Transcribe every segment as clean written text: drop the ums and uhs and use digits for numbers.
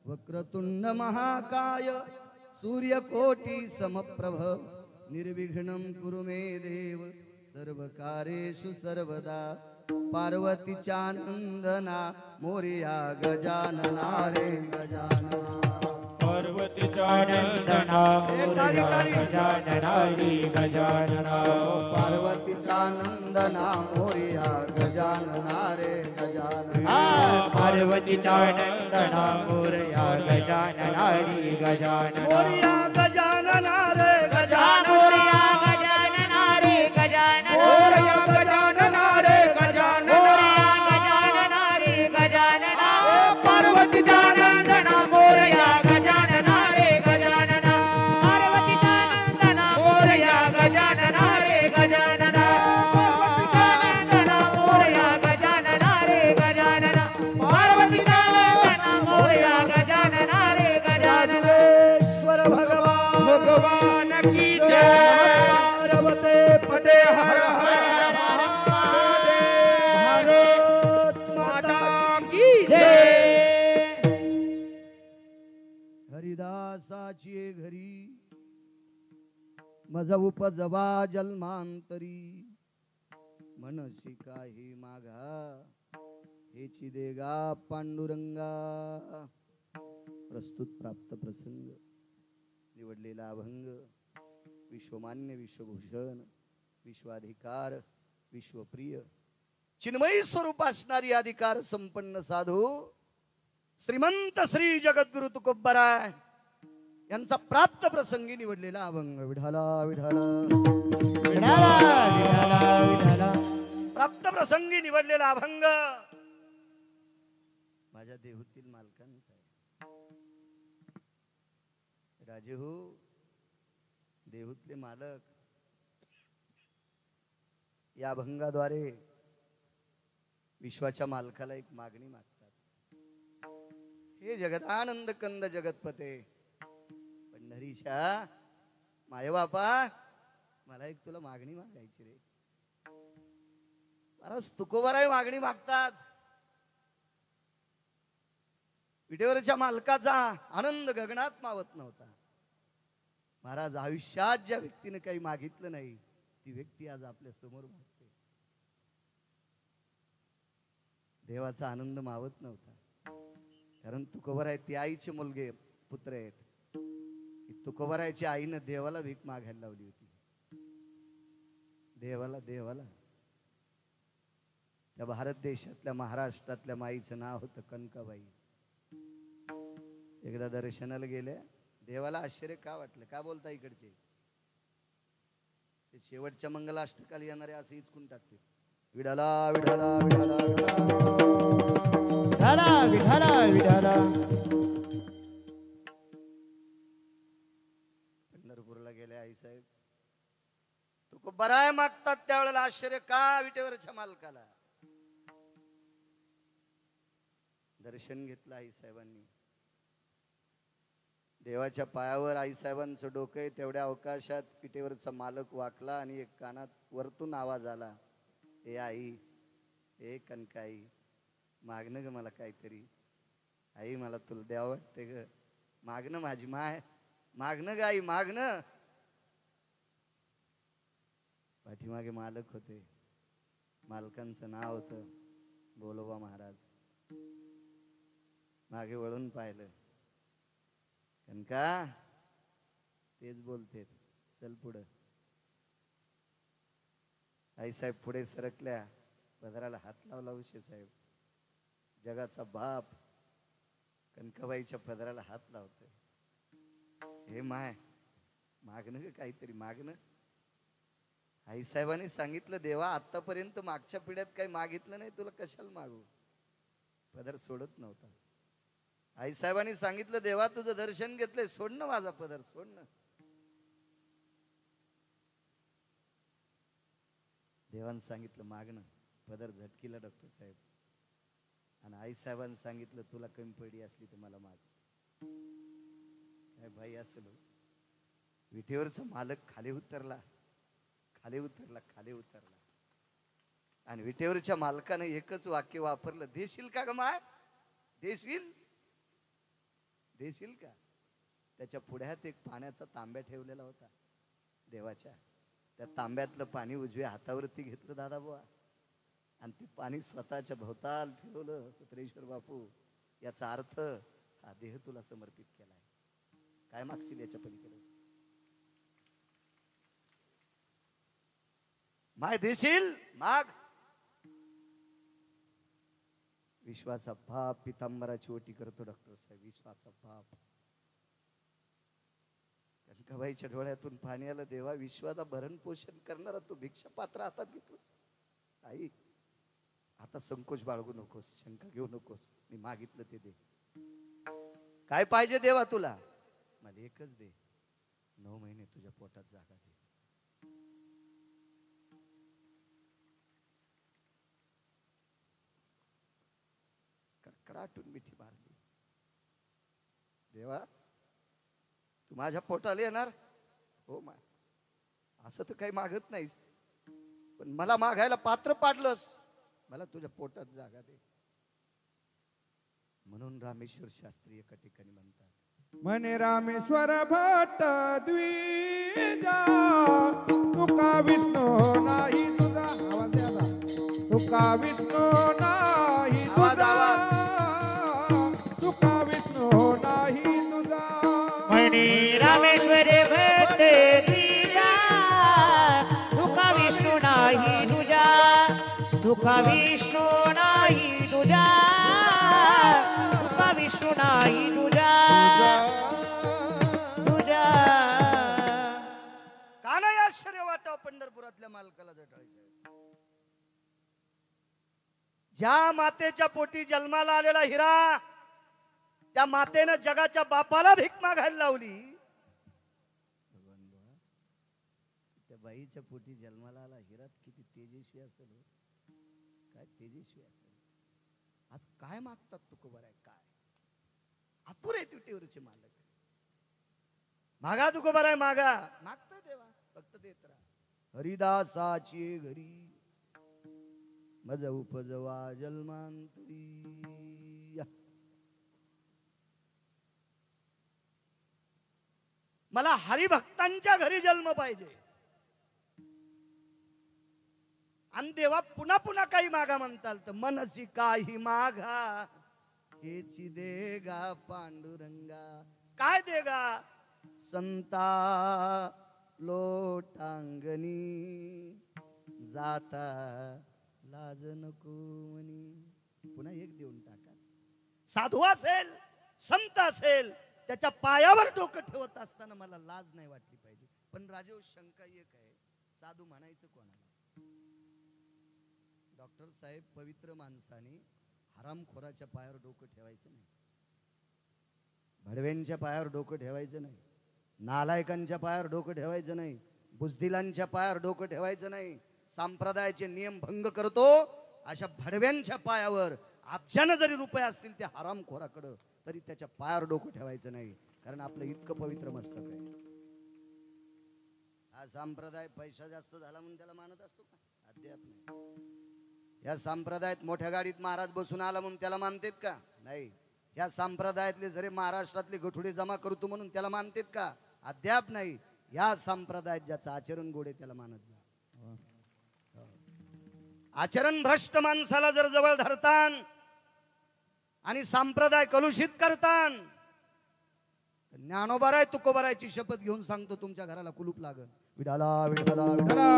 वक्रतुंड महाकाय सूर्यकोटी समप्रभ निर्विघ्नं कुरु मे देव सर्वकार्येषु सर्वदा पार्वतीच्या नंदना मोरया गजानना रे गजानना पार्वतीच्या नंदना मोरया गजानना रे गजानना पार्वतीच्या नंदना मोरया गजानना रे गजानना पार्वतीच्या नंदना मोरया गजानना रे गजानना मोरया गजानना रे गजानना मोरया गजानना रे गजानना मोरया गजानना रे गजानना मोरया गजानना रे गजानना पार्वतीच्या नंदना मोरया गजानना रे गजानना पार्वतीच्या नंदना मोरया गजानना रे गजानना पार्वतीच्या नंदना मोरया गजानना रे गजानना पार्वतीच्या नंदना मोरया गजानना रे गजानना ईश्वर भगवान की जय पार्वते पते हर हर भारत माता की जय हरिदासाची घरी मज उपजवा जन्मांतरी मनसी काही मागा हेची देगा पांडुरंगा प्रस्तुत प्राप्त प्रसंग निवडलेला अभंग विश्वमान्य विश्वभूषण विश्वाधिकार विश्वप्रिय चिन्मयी स्वरूप असणारी अधिकार संपन्न साधू श्रीमंत श्री जगद्गुरु तुकोबराय यांचा प्राप्त प्रसंगी निवडलेला अभंग विठाला विठाला विठाला विठाला विठाला प्राप्त प्रसंगी निवडलेला अभंग माझ्या देहूतील मालकांचा आहे राजे हो देहूतले मालक या अभंगाद्वारे विश्वाच्या मालकाला एक मागणी मागतात हे जगदानंद कंद जगतपते पंढरीशा माय बापा मला एक तुला मागणी मागायची रे महाराज तुकोबाराय मागणी मागतात विटेवरच्या मालकाचा आनंद गगनात मावत नव्हता महाराज आयुष्यात ज्या व्यक्तीने काही मागितलं नाही ती व्यक्ती आज आपल्या समोर मागते देवाचा आनंद मावत नव्हता कारण तुकोबाराय ती आईचे मुलगे पुत्र आहेत तुकोबारायच्या आईनं देवाला भीक मागायला लावली होती देवाला त्या भारत देशातल्या महाराष्ट्रातल्या माईचं नाव होतं कनकाबाई एकदा दर्शनाला गेल्या देवाला आश्चर्य का वाटलं का बोलता इकडचे ते शेवटच्या मंगलाष्टकाला येणारे असं इचकून टाकते विठाला विठाला विठाला विठाला विठाला विठाला पंढरपूरला गेले आई साहेब तुकोबाराय मागतात त्यावेळेला आश्चर्य का विटेवरच्या मालकाला दर्शन घेतलं आई साहेबांनी देवाच्या पायावर आईसाहेबांचं डोकं आहे तेवढ्या अवकाशात पिठेवरचा मालक वाकला आणि एक कानात वरतून आवाज आला ए आई ए कनकाई मागणं ग मला काहीतरी आई मला तुला द्यावं वाटते ग मागणं माझी माय मागणं ग आई मागणं पाठीमागे मालक होते मालकांचं नाव होतं बोलोबा महाराज मागे वळून पाहिलं कनका तेच बोलते चल पुढं आई साहेब पुढे सरकल्या पदराला हात लावला उशे साहेब जगाचा बाप कनकाबाईच्या पदराला हात लावतोय हे माय मागणं ग काहीतरी मागणं आई साहेबांनी सांगितलं देवा आतापर्यंत मागच्या पिढ्यात काही मागितलं नाही तुला कशाला मागू पदर सोडत नव्हता आई साहेबांनी सांगितलं देवा तुझं दर्शन घेतलंय सोड ना माझा पदर सोड ना देवानं सांगितलं मागणं पदर झटकीला डॉक्टर साहेब आणि आई साहेबांनी सांगितलं तुला कमी पडी असली तर मला माग काय भाई असेल विटेवरचा मालक खाली उतरला आणि विटेवरच्या मालकाने एकच वाक्य वापरलं देशील का ग माय देशील देशील का? त्याच्या पुढ्यात एक पाण्याचा तांब्या ठेवलेला होता देवाच्या. त्या तांब्यातलं पाणी उजव्या हातावरती घेतलं दादाबुवा आणि ते पाणी स्वतःच्या भोवताल फिरवलं. पत्रेश्वर बापू, याचा अर्थ हा देह तुला समर्पित केलाय. काय मागशील याच्या पलीकडे? माय देशील? माग. विश्वाचा बाप पितांबराची ओटी करतो डॉक्टर साहेब. विश्वाचा बाप. कनकाबाईच्या डोळ्यातून पाणी आलं. देवा, विश्वाचा भरण पोषण करणारा तू भिक्षा पात्र हातात घेतलंस. आई, आता संकोच बाळगू नकोस, शंका घेऊ नकोस. मी मागितलं ते दे. काय पाहिजे देवा तुला? मला एकच दे, 9 महिने तुझ्या पोटात जागा दे. कडकडाटून मिठी मारली. देवा, तू माझ्या पोटाला येणार? हो मा. असं तर काही मागत नाहीस, पण मला मागायला पात्र पाडलंस. मला तुझ्या पोटात जागा दे. म्हणून रामेश्वर शास्त्री एका ठिकाणी म्हणतात, म्हणे रामेश्वर भट्ट द्विजा, तुका विष्णू नाही तुझा. आवाज द्या आता. तुका विष्णू नाही तुझा, तुका विष्णू नाही तुझा. म्हणे रामेश्वर भट्ट द्विजा, तुका विष्णू नाही तुझा, तुका विष्णू नाही तुझा, तुका विष्णू नाही तुझा. का नाही आश्चर्य वाटावं पंढरपुरातल्या मालकाला जटाळीचं. ज्या मातेच्या पोटी जन्माला आलेला हिरा, त्या मातेनं जगाच्या बापाला भीक मागायला लावली. त्या बाईच्या पोटी जन्माला आला हिरा किती तेजस्वी असेल, काय तेजस्वी असेल. आज काय मागतात तुकोबाराय? काय आतुर आहे तुटीवरचे मालक. मागा तुकोबाराय, मागा. मागतोय देवा, फक्त देत राहा. हरिदासाची घरी मज उपजवा जन्मांतरी. मला हरिभक्तांच्या घरी जन्म पाहिजे. आणि देवा पुन्हा पुन्हा काही मागा म्हणताल तर मनसी काही मागा हेची देगा पांडुरंगा. काय देगा? संता लोटांगणी जाता लाज नको म्हणी. पुन्हा एक देऊन टाका. साधू असेल, संत असेल, त्याच्या पायावर डोकं ठेवत असताना मला लाज नाही वाटली पाहिजे. पण राजेव, शंका एक आहे, साधू म्हणायचं कोणाला? डॉक्टर साहेब, पवित्र माणसाने हरामखोराच्या पायावर डोकं ठेवायचं नाही, भडव्यांच्या पायावर डोकं ठेवायचं नाही, नालायकांच्या पायावर डोकं ठेवायचं नाही, बुजदिलांच्या पायावर डोकं ठेवायचं नाही. संप्रदायाचे नियम भंग करतो अशा भडव्यांच्या पायावर अब्जानं जरी रुपये असतील त्या हरामखोराकडं, तरी त्याच्या पायावर डोकं ठेवायचं नाही. कारण आपलं इतकं पवित्र मस्तक आहे. हा संप्रदाय पैसा जास्त झाला म्हणून त्याला मानत असतो का? अद्याप नाही. या संप्रदायात मोठ्या गाडीत महाराज बसून आला म्हणून त्याला मानतेत का? नाही. या संप्रदायातले जरी महाराष्ट्रातले गठुडे जमा करतो म्हणून त्याला मानतेत का? अद्याप नाही. या संप्रदायात ज्याचं आचरण गोडे त्याला मानत जा. आचरण भ्रष्ट माणसाला जर जवळ धरतान आणि संप्रदाय कलुषित करतान, ज्ञानोबाराय तुकोबारायची शपथ घेऊन सांगतो, तुमच्या घराला कुलूप लागल. विठाला विठाला विठाला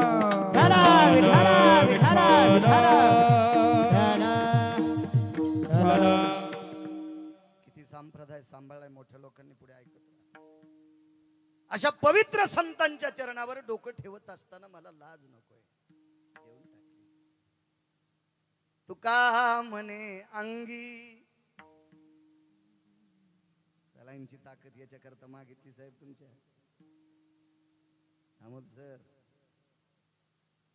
किती संप्रदाय सांभाळलाय मोठ्या लोकांनी, पुढे ऐकत. अशा पवित्र संतांच्या चरणावर डोकं ठेवत असताना मला लाज नकोय. देऊन टाकली. तुका म्हणे अंगी, सलाईंची ताकद याच्या करता मागितली साहेब तुमच्या. अमोल सर,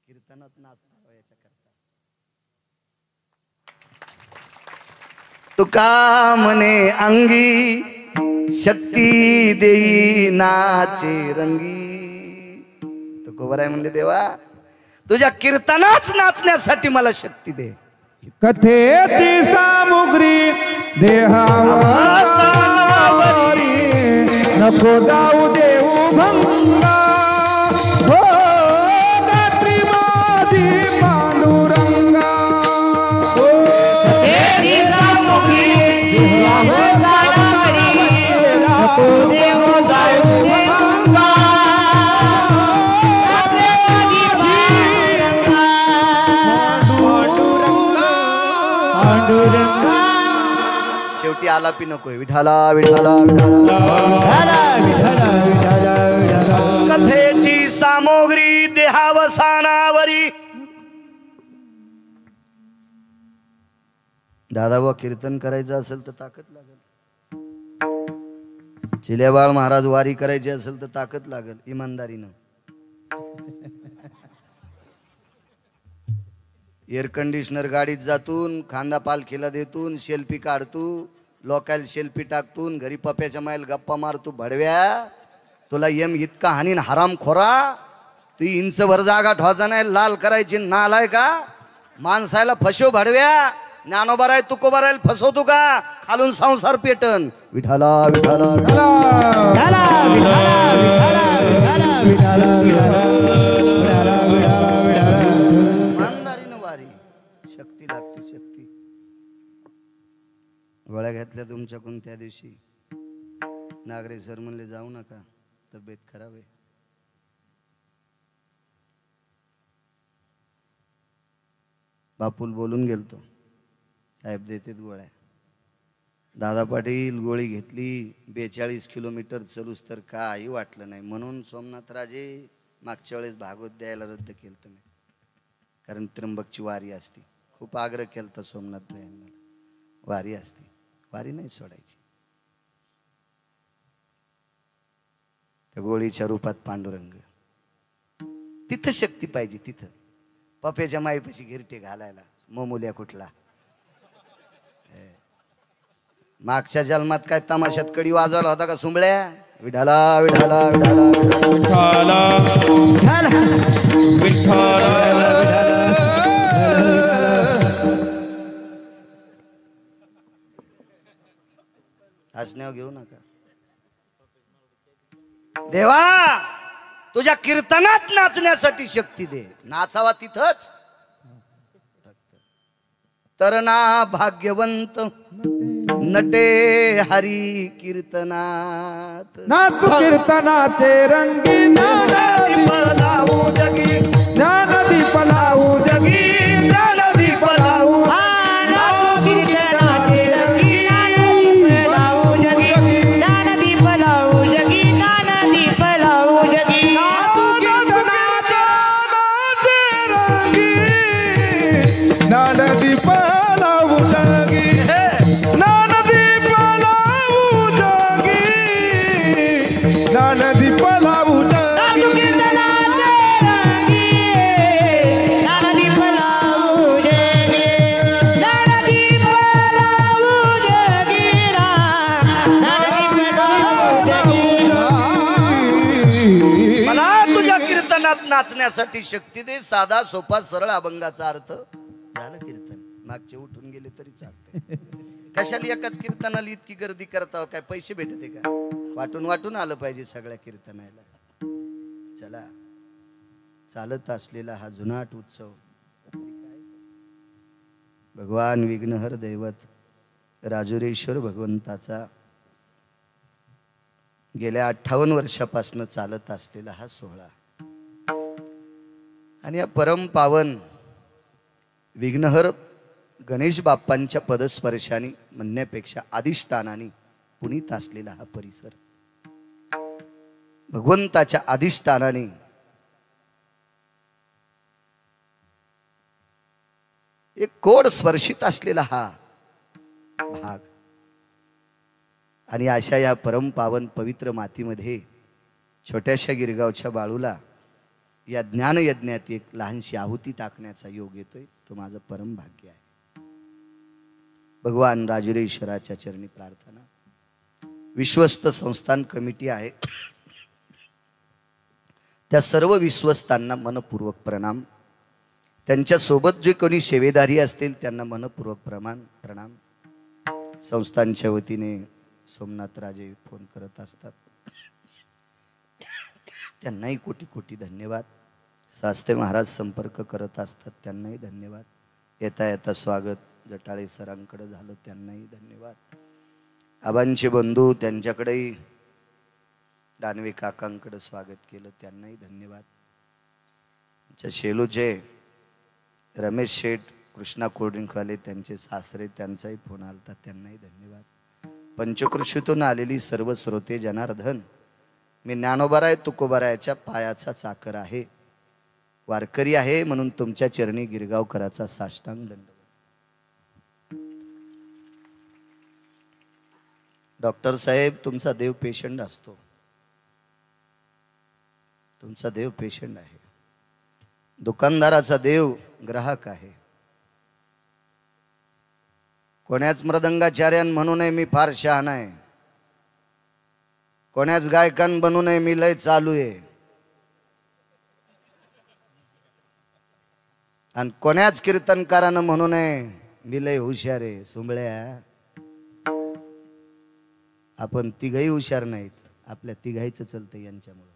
कीर्तनात नाचता याच्या करता. तुका म्हणे अंगी, शक्ती देई नाचे रंगी. तुकोबाराय म्हणले, देवा तुझ्या कीर्तनाच नाचण्यासाठी मला शक्ती दे. कथेची सामुग्री देहावर नको जाऊ देऊ भंगा हो रात्री माझी पांडुरंगा हो तेरी सामुखी हो जाणारी नको देव जाऊ भंगा पांडुरंगा शेवटी आलापी नकोय विठाला विठाला विठाला कथेची सामग्री देहावसानावरी दादा व कीर्तन करायचं असेल तर ताकद लागेल चिल्याबाळ महाराज वारी करायची असेल तर ताकद लागेल इमानदारीनं एअर कंडिशनर गाडीत जातून खांदा पालखीला देतून सेल्फी काढतू लोकायला सेल्फी टाकतून घरी पप्याच्या मायल गप्पा मारतू भडव्या तुला यम इतका हानीन हराम खोरा तू इंचभर जागा ठोचा नाही लाल करायची नालाय का माणसाला फसो भडव्या ज्ञानोबा राय तुकोबा राय फसवतो का खालून संसार पेटन विठाला विठाला इमानदारीनं वारी शक्ती लागते शक्ती गोळ्या घेतल्या तुमच्याकडून त्या दिवशी नागरे सर म्हणले जाऊ नका तब्येत खराब आहे बापूल बोलून गेलतो साहेब देतेत गोळ्या दादा पाटील गोळी घेतली 42 किलोमीटर चलूस तर काही वाटलं नाही म्हणून सोमनाथ राजे मागच्या वेळेस भागवत द्यायला रद्द केलं तुम्ही कारण त्र्यंबकची वारी असती खूप आग्रह केलता सोमनाथ भाई वारी असती वारी नाही सोडायची त्या गोळीच्या रूपात पांडुरंग तिथं शक्ती पाहिजे तिथं पप्याच्या माईपाशी गिरटे घालायला मोमुल्या कुठला मागच्या जन्मात काय तमाशात कडी वाजवला होता का सुंबळ्या विठाला विठाला विठाला हसण्यावर घेऊ नका देवा तुझ्या कीर्तनात नाचण्यासाठी शक्ती दे नाचावा तिथंच तरना भाग्यवंत नटे हरी कीर्तनात नाचू कीर्तनाचे रंगी ज्ञानदीप लावू जगी ज्ञानदीप लावू जगी ज्ञानदीप लावू ज्ञानदीप लावू जगी ज्ञानदीप लावू जगी ज्ञानदीप लावू जगी मला तुझ्या कीर्तनात नाचण्यासाठी शक्ती दे साधा सोपा सरळ अभंगाचा अर्थ झालं कीर्तन मागचे उठून गेले तरी चालते कशाला एकाच कीर्तनाला इतकी गर्दी करता काय पैसे भेटते का वाटून वाटून आलं पाहिजे सगळ्या कीर्तनाला चला चालत असलेला हा जुनाट उत्सव भगवान विघ्नहर दैवत राजुरेश्वर भगवंताचा गेल्या 58 वर्षापासून चालत असलेला हा सोहळा आणि या परम पावन विघ्नहर गणेश बाप्पांच्या पदस्पर्शाने म्हणण्यापेक्षा अधिष्ठानाने पुनीत असलेला हा परिसर भगवंताच्या अधिष्ठानाने एक कोड स्पर्शित असलेला हा भाग आणि अशा या परम पावन पवित्र मातीमध्ये छोट्याशा गिरगावच्या बाळूला या ज्ञान यज्ञात एक लहानशी आहुती टाकण्याचा योग येतोय तो माझं परम भाग्य आहे भगवान राजुरेश्वराच्या चरणी प्रार्थना विश्वस्त संस्थान कमिटी आहे त्या सर्व विश्वस्तांना मनपूर्वक प्रणाम त्यांच्या सोबत जे कोणी सेवेदारी असतील त्यांना मनपूर्वक प्रणाम संस्थांच्या वतीने सोमनाथ राजे फोन करत असतात त्यांनाही कोटी कोटी धन्यवाद. शास्त्री महाराज संपर्क करत असतात, त्यांनाही धन्यवाद. येता येता स्वागत जटाळे सरांकडे झालं, त्यांनाही धन्यवाद. आबांचे बंधू त्यांच्याकडेही दानवे काकांकडे स्वागत केलं, त्यांनाही धन्यवाद. आमच्या शेलूचे रमेश शेठ कृष्णा कोल्ड्रिंकवाले त्यांचे सासरे, त्यांचाही फोन आलता, त्यांनाही धन्यवाद. पंचकृषीतून आलेली सर्व श्रोते जनार्दन, मी ज्ञानोबाराय तुकोबारायाच्या पायाचा चाकर आहे, वारकरी आहे, म्हणून तुमच्या चरणी गिरगावकराचा साष्टांग दंड. डॉक्टर साहेब, तुमचा देव पेशंट असतो, तुमचा देव पेशंट आहे. दुकानदाराचा देव ग्राहक आहे. कोण्याच मृदंगाचार्यान म्हणू नये मी फार शहाण आहे, कोण्याच गायकान बनू नये मी लय चालू आहे, आणि कोण्याच कीर्तनकारानं म्हणू नये मी लय हुशार आहे. सुंबळ्या, आपण तिघही हुशार नाहीत, आपल्या तिघायचं चलतं यांच्यामुळं.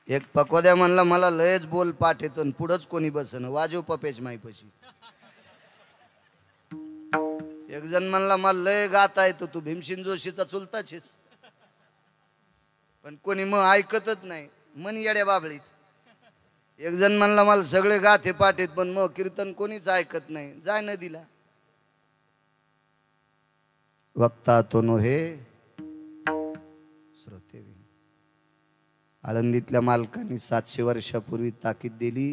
एक पकोद्या म्हणला मला लयच बोल पाठ येतो, पुढंच कोणी बसन वाजव पपेच माईपशी. एक जण म्हणला मला लय गाता येतो, तू भीमसेन जोशीचा चुलताच आहेस, पण कोणी मग ऐकतच नाही, मन येड्या बाबळीत. एक जण म्हणला मला सगळे गाथे पाठ येत, पण मग कीर्तन कोणीच ऐकत नाही, जाय नदीला. वक्ता तो नोहे श्रोते. आळंदीतल्या मालकांनी 700 वर्षापूर्वी ताकीद दिली,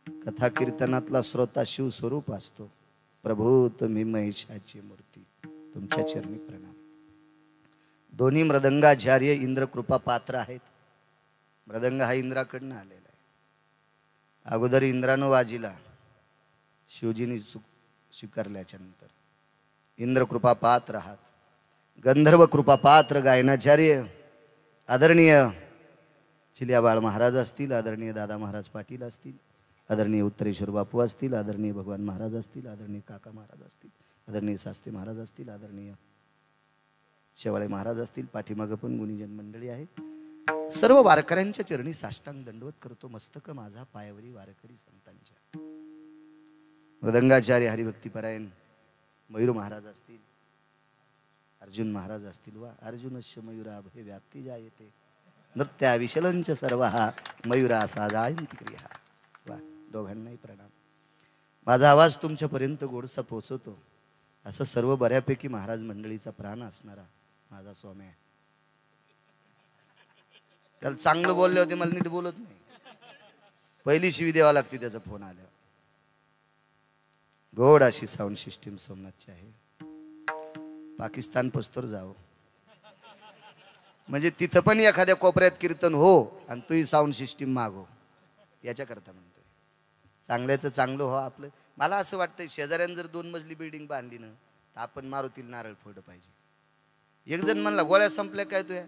कथा कीर्तनातला श्रोता शिव स्वरूप असतो. प्रभू तुम्ही महिषाची मूर्ती, तुमच्या चरणी प्रणाम. दोन्ही मृदंगाचार्य इंद्रकृपा पात्र आहेत. मृदंग हा इंद्राकडनं आलेला आहे. अगोदर इंद्रानं वाजिला, शिवजीने स्वीकारल्याच्या नंतर इंद्रकृपा पात्र आहात. गंधर्व कृपा पात्र गायनाचार्य आदरणीय चिलियाबाळ महाराज असतील, आदरणीय दादा महाराज पाटील असतील, आदरणीय उत्तरेश्वर बापू असतील, आदरणीय भगवान महाराज असतील, आदरणीय काका महाराज असतील, आदरणीय शास्त्री महाराज असतील, आदरणीय शेवाळे महाराज असतील, पाठीमागं पण गुणीजन मंडळी आहे. सर्व वारकऱ्यांच्या चरणी साष्टांग दंडवत करतो. मस्तक माझा पायावरी वारकरी संतांच्या. मृदंगाचार्य हरिभक्तीपरायण मयूर महाराज असतील, अर्जुन महाराज असतील. वा अर्जुनस्य मयूराभे व्याप्ती जायते नृत्या विशलंच सर्व हा मयूरा साजायंती क्रिया. वा दोघांनाही प्रणाम. माझा आवाज तुमच्यापर्यंत गोडसा पोहोचवतो असं सर्व बऱ्यापैकी महाराज मंडळीचा प्राण असणारा माझा स्वामी आहे. त्याला चांगलं बोलले होते, मला नीट बोलत नाही. पहिली शिवी द्यावा लागते त्याचा फोन आल्यावर. गोड अशी साऊंड सिस्टीम सोमनाथची आहे. पाकिस्तान पस्तोर जाओ म्हणजे तिथं पण एखाद्या कोपऱ्यात कीर्तन हो आणि तूही साऊंड सिस्टीम मागो, याच्याकरता म्हणतोय. चांगल्याचं चांगलं हो आपलं. मला असं वाटतंय शेजाऱ्यानं जर 2 मजली बिल्डिंग बांधली ना, तर आपण मारुतीला नारळ फोडलं पाहिजे. एक जण म्हणला गोळ्या संपल्या काय तुया,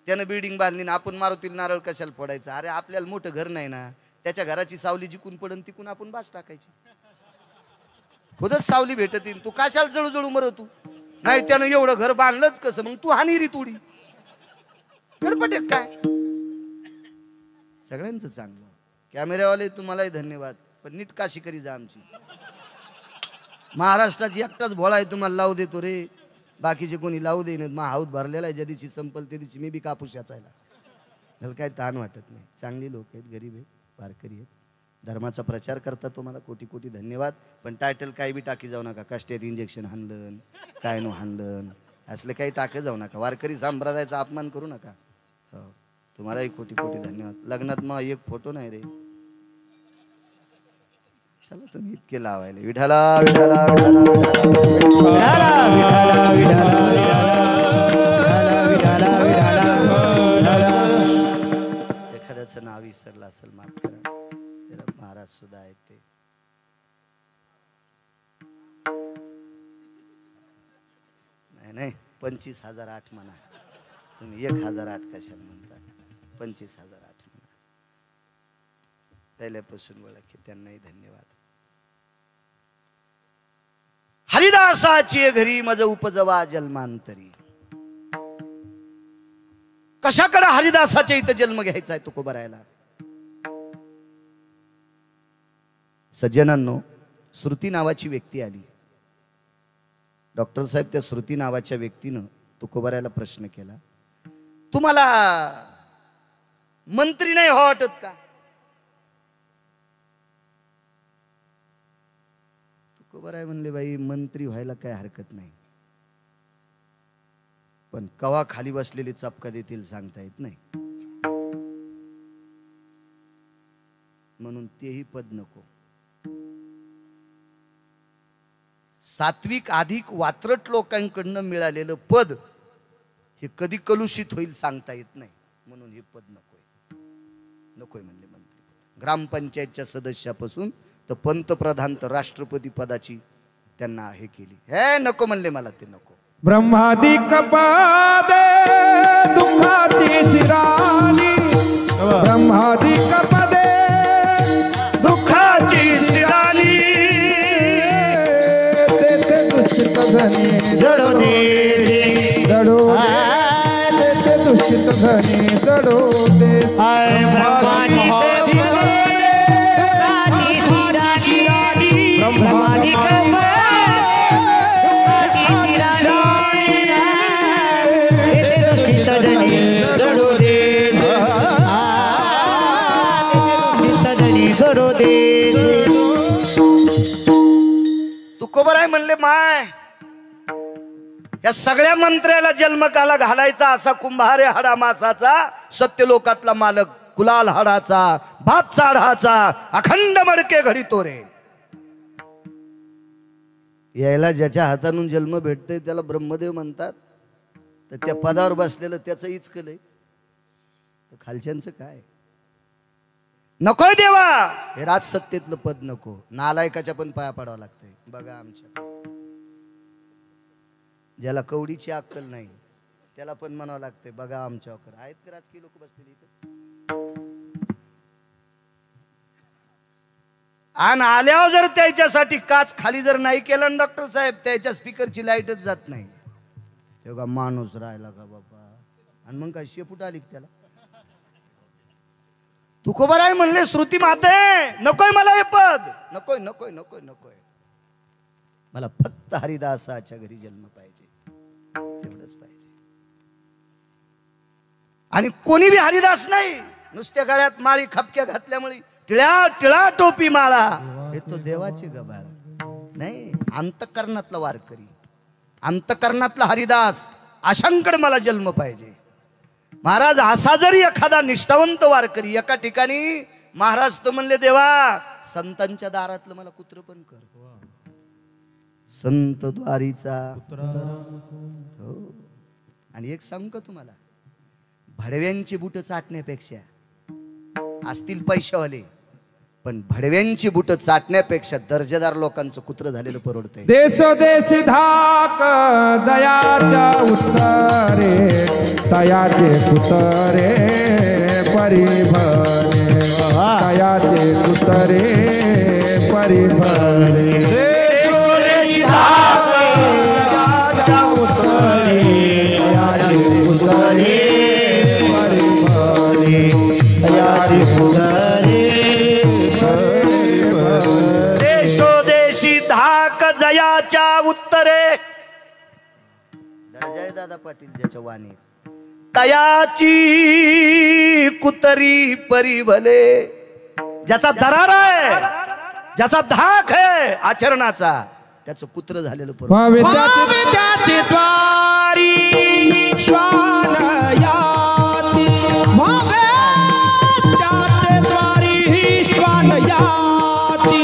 त्यानं बिल्डिंग बांधली ना, आपण मारुतीला नारळ कशाला फोडायचं. अरे आपल्याला मोठं घर नाही ना, त्याच्या घराची सावली जिकून पडन तिकून आपण बास टाकायची. खुदच सावली भेटत येईल, तू कशाला जळूजळू मर तू. नाही त्यानं एवढं घर बांधलंच कसं, मग तू हानी री तुडी गडपट काय. सगळ्यांचं चांगलं. कॅमेरावाले तुम्हालाही धन्यवाद, पण नीट काशी करी जा आमची. महाराष्ट्राची एकटाच भोळा आहे, तुम्हाला लावू देतो रे, बाकीचे कोणी लावू देईन. मा हाऊत भरलेला आहे, ज्या दिवशी संपल त्या दिवशी मी बी कापूस याचायला. त्याला काय ताण वाटत नाही. चांगली लोक आहेत, गरीब आहेत, वारकरी आहेत, धर्माचा प्रचार करता. तुम्हाला कोटी कोटी धन्यवाद. पण टायटल काही बी टाकी जाऊ नका, कष्टात इंजेक्शन हाणलं काय नो हाणलं असले काही टाके जाऊ नका. वारकरी संप्रदायाचा अपमान करू नका. हो, तुम्हालाही कोटी कोटी धन्यवाद. लग्नात मग एक फोटो नाही रे, चला तुम्ही इतके लावायला. विठाला विठाला एखाद्याचं नाव विसरलं असेल माफ करा. महाराज सुद्धा आहेत ते. नाही 25,008 म्हणा तुम्ही, 1,008 कशाला म्हणता. 25,008 म्हणा. पहिल्यापासून ओळख, त्यांनाही धन्यवाद. हरिदासाची घरी मज उपजवा जन्मांतरी. कशाकडे हरिदासाच्या इथं जन्म घ्यायचा आहे तुकोबारायला? सज्जनांनो, श्रुती नावाची व्यक्ती आली. डॉक्टर साहेब, त्या श्रुती नावाच्या व्यक्तीनं तुकोबारायला प्रश्न केला, तुम्हाला मंत्री नाही हो वाटत का? तुकोबाराय म्हणले, बाई मंत्री व्हायला काय हरकत नाही, पण कवा खाली बसलेली चपका देतील सांगता येत नाही, म्हणून तेही पद नको. सात्विक अधिक वात्रट लोकांकडनं मिळालेलं पद हे कधी कलुषित होईल सांगता येत नाही, म्हणून हे पद नकोय. नकोय म्हणले मंत्री. ग्रामपंचायतच्या सदस्यापासून तर पंतप्रधान तर राष्ट्रपती पदाची त्यांना हे केली. हे नको म्हणले, मला ते नको. ब्रह्मादिक पदे दुःखाची शिराणी, ब्रह्मादिक पदे दुःखाची शिराणी, तेथे दुष्ट धनी जडो दे जडो तेथे दुष्ट धनी जडो दे. तुकोबाराय म्हणले, माय या सगळ्या मंत्र्याला जन्मकाला घालायचा असा कुंभारे हाडा मासाचा, सत्यलोकातला मालक कुलाल हाडाचा, बाप चाढाचा, अखंड मडके घडीतो रे. यायला ज्याच्या हातातून जन्म भेटतोय त्याला ब्रह्मदेव म्हणतात, तर त्या पदावर बसलेलं त्याचं इचकलंय, तर खालच्यांचं काय? नकोय देवा, हे राजसत्तेतलं पद नको. नालायकाच्या पण पाया पडावं लागतंय. बघा आमच्या ज्याला कवडीची अक्कल नाही त्याला पण म्हणावं लागतंय, बघा आमच्यावर आहेत का राजकीय लोक बसलेली इथं? आणि आल्यावर जर त्याच्यासाठी काच खाली जर नाही केलं ना डॉक्टर साहेब, त्याच्या स्पीकरची लाईटच जात नाही. तेव्हा माणूस राहिला का बाबा? आणि मग काय शेपूट आली त्याला? तुकोबाराय म्हणले, श्रुती माते नकोय मला हे पद, नकोय नकोय नकोय नकोय, मला फक्त हरिदासाच्या घरी जन्म पाहिजे, तेवढंच पाहिजे. आणि कोणी बी हरिदास नाही, नुसत्या गळ्यात माळी खपक्या घातल्यामुळे टिळा टिळा टोपी माळा, हे तो देवाचे गबाळ नाही, अंतकरणातला वारकरी, अंतकरणातला हरिदास, अशांकडे मला जन्म पाहिजे. महाराज, असा जरी एखादा निष्ठावंत वारकरी एका ठिकाणी, महाराज तो म्हणले, देवा संतांच्या दारातलं मला कुत्र पण कर, संत द्वारीचा हो. आणि एक सांगू का तुम्हाला, भडव्यांची बुट चाटण्यापेक्षा, असतील पैशावाले पण भडव्यांची बुट चाटण्यापेक्षा दर्जेदार लोकांचं कुत्र झालेलं परवडतंय. देशोदेशी धाक दयाच्या उत्तरे, तयाचे कुतरे परिभरे, तयाचे कुतरे परिभरे. देशोदेशी धाक दयाच्या उत्तरे, तयाचे कुतरे परिभरे, तयाचे कुतरे. देशोदेशी धाक जयाच्या उत्तरे, जय दादा पाटील ज्याच्या वाणी, तयाची कुतरी परिभले. ज्याचा दरार आहे, ज्याचा धाक आहे आचरणाचा, त्याचं कुत्र झालेलं विद्याची द्वारी श्वान याती, त्याचे द्वारी श्वान याती,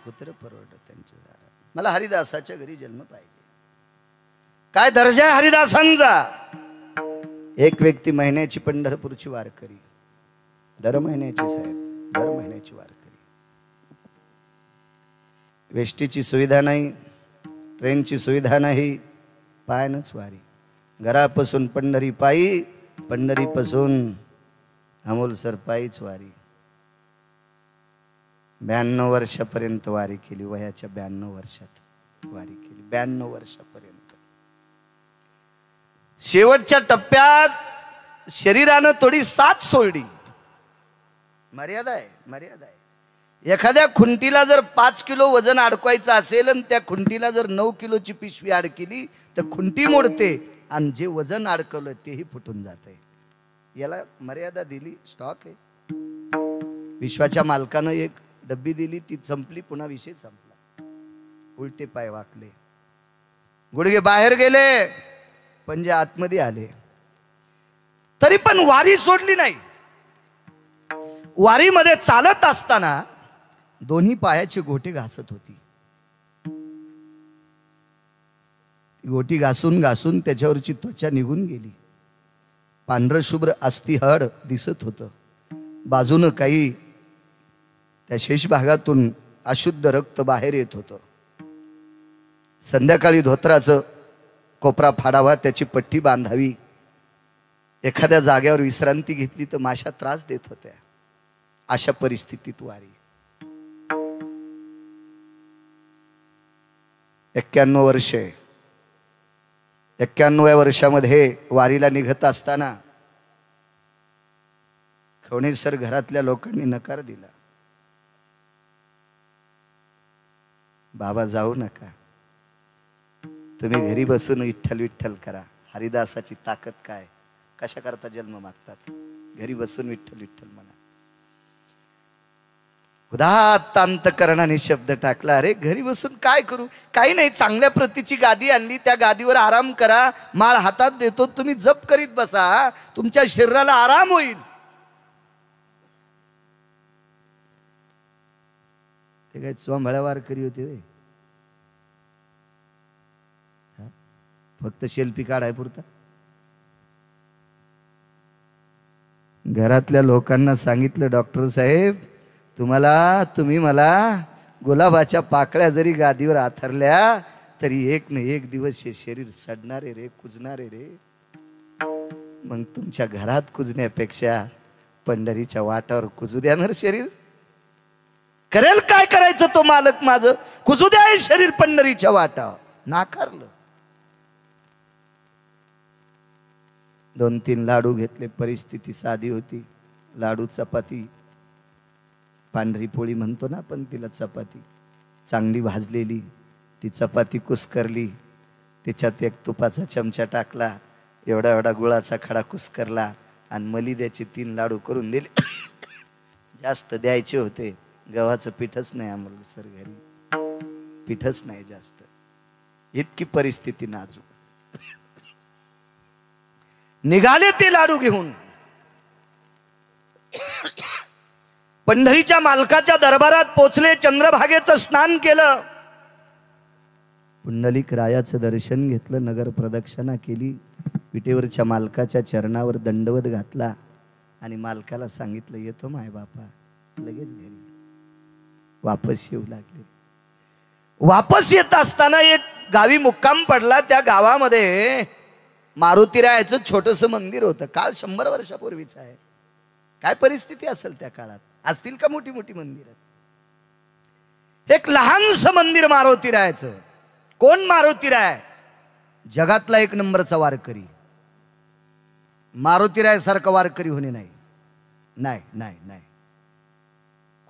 कुत्र परवडत त्यांच्या दारात. मला हरिदासाच्या घरी जन्म पाहिजे. काय दर्जा आहे हरिदासांचा. एक व्यक्ती महिन्याची पंढरपूरची वारकरी, दर महिन्याची साहेब, दर महिन्याची वारकरी. वेष्टीची सुविधा नाही, ट्रेनची सुविधा नाही, पायनच वारी. घरापासून पंढरी पायी, पंढरीपासून अमोलसर पायीच वारी. 92 वर्षापर्यंत वारी केली. वयाच्या 92 वर्षात वारी केली. 92 वर्षापर्यंत. शेवटच्या टप्प्यात शरीरानं थोडी साथ सोडली. मर्यादा आहे, मर्यादा आहे. एखाद्या खुंटीला जर 5 किलो वजन अडकवायचं असेल आणि त्या खुंटीला जर 9 किलोची पिशवी अडकली तर खुंटी मोडते आणि जे वजन अडकवलं तेही फुटून जाते. याला मर्यादा दिली. स्टॉक आहे. विश्वाच्या मालकानं एक डब्बी दिली, ती संपली, पुन्हा विषय संपला. उलटे पाय वाकले, गुडघे बाहेर गेले, पंजे आतमध्ये आले, तरी पण वारी सोडली नाही. वारीमध्ये चालत असताना दोन्ही पायाचे गोटे घासत होती. गोटी घासून घासून त्याच्यावरची त्वचा निघून गेली. पांढरं शुभ्र अस्थिहड दिसत होतं. बाजूनं काही त्या शेष भागातून अशुद्ध रक्त बाहेर येत होतं. संध्याकाळी धोत्राचं कोपरा फाडावा, त्याची पट्टी बांधावी, एखाद्या जागेवर विश्रांती घेतली तर माशा त्रास देत होत्या. अशा परिस्थितीत वारी. 91 वर्षे. 91व्या वर्षामध्ये वारीला निघत असताना खवणेसर घरातल्या लोकांनी नकार दिला. बाबा जाऊ नका, तुम्ही घरी बसून विठ्ठल विठ्ठल करा. हरिदासाची ताकद काय, कशा करता जन्म मागतात. घरी बसून विठ्ठल विठ्ठल म्हणा. उदात्त अंतकरणाने शब्द टाकला. अरे घरी बसून काय करू, काही नाही, चांगल्या प्रतीची गादी आणली, त्या गादीवर आराम करा, माळ हातात देतो, तुम्ही जप करीत बसा, तुमच्या शरीराला आराम होईल. ते काय चोंभाळ्या वारकरी होते वे, फक्त सेल्फी काढाय पुरता. घरातल्या लोकांना सांगितलं, डॉक्टर साहेब तुम्ही मला गुलाबाच्या पाकळ्या जरी गादीवर आथरल्या तरी एक न एक दिवस हे शरीर सडणारे रे, कुजणारे रे. मग तुमच्या घरात कुजण्यापेक्षा पंढरीच्या वाटावर कुजू द्यावर शरीर. करेल काय करायचं तो मालक माझं, कुजू द्या हे शरीर पंढरीच्या वाटावर. नाकारलं. 2-3 लाडू घेतले. परिस्थिती साधी होती. लाडू, चपाती, पांढरी पोळी म्हणतो ना आपण तिला, चपाती चांगली भाजलेली. ती चपाती कुस्करली, त्याच्यात एक तुपाचा चमचा टाकला, एवढा एवढा गुळाचा खडा कुस्करला आणि मलिद्याचे 3 लाडू करून दिले. जास्त द्यायचे होते. गव्हाचं पीठच नाही आम्हाला सर घरी, पीठच नाही जास्त. इतकी परिस्थिती नाजूक. निघाले ते लाडू घेऊन. पंढरीच्या मालकाच्या दरबारात पोचले. चंद्रभागेचं स्नान केलं. पुंडलिक रायाचं दर्शन घेतलं. नगर प्रदक्षिणा केली. विटेवरच्या मालकाच्या चरणावर दंडवत घातला आणि मालकाला सांगितलं, येतो माय बापा. लगेच घरी वापस येऊ लागले. वापस येत असताना एक गावी मुक्काम पडला. त्या गावामध्ये मारुतीरायाचं छोटस मंदिर होतं. काळ 100 वर्षापूर्वीच आहे. काय परिस्थिती असेल त्या काळात, असतील का मोठी मोठी मंदिर. एक लहानसं मंदिर मारुतीरायाचं. कोण मारुतीराय? जगातला 1 नंबरचा वारकरी. मारुतीराय सारखा वारकरी होणे नाही, नाही नाही नाही,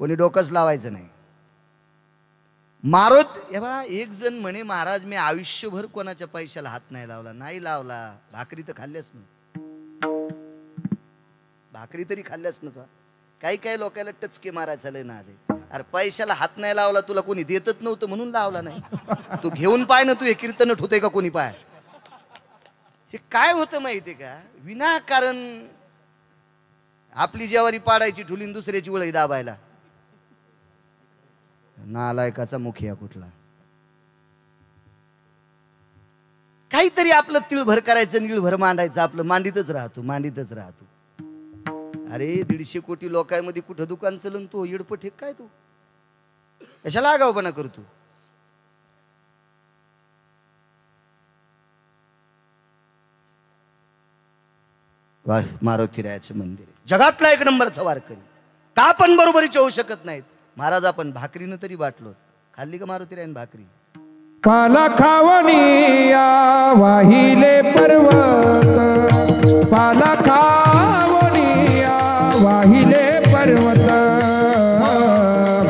कोणी डोकंच लावायचं नाही. एक जण म्हणे, महाराज मी आयुष्यभर कोणाच्या पैशाला हात नाही लावला. नाही लावला. भाकरी तर खाल्ल्याच ना, भाकरी तरी खाल्ल्याच नव्हता. काही काही लोकांना टचके मारायचा लय ना आले. अरे पैशाला हात नाही लावला, तुला कोणी देतच नव्हतं म्हणून लावला नाही. तू घेऊन पाय ना, तू हे कीर्तन ठेवते का कोणी पाय. हे काय होतं माहितीये का, विनाकारण आपली जेवारी पाडायची ठुलीन दुसऱ्याची वळी दाबायला. नालायकाचा मुखिया कुठला. काहीतरी आपलं तिळभर करायचं, निळभर मांडायचं, आपलं मांडीतच राहतो. अरे 150 कोटी लोकांमध्ये कुठं दुकान चलन तो येडपट हे काय तू कशाला आगाऊपणा करतो. मारुतीरायाचं मंदिर जगातला 1 नंबरचा वारकरी. का पण बरोबरीचे होऊ शकत नाहीत. महाराज आपण भाकरीनं तरी बाटलो. खाल्ली का मारुतीरायन भाकरी. पाला खावणिया वाहिले पर्वत, पाला खावणिया वाहिले पर्वत,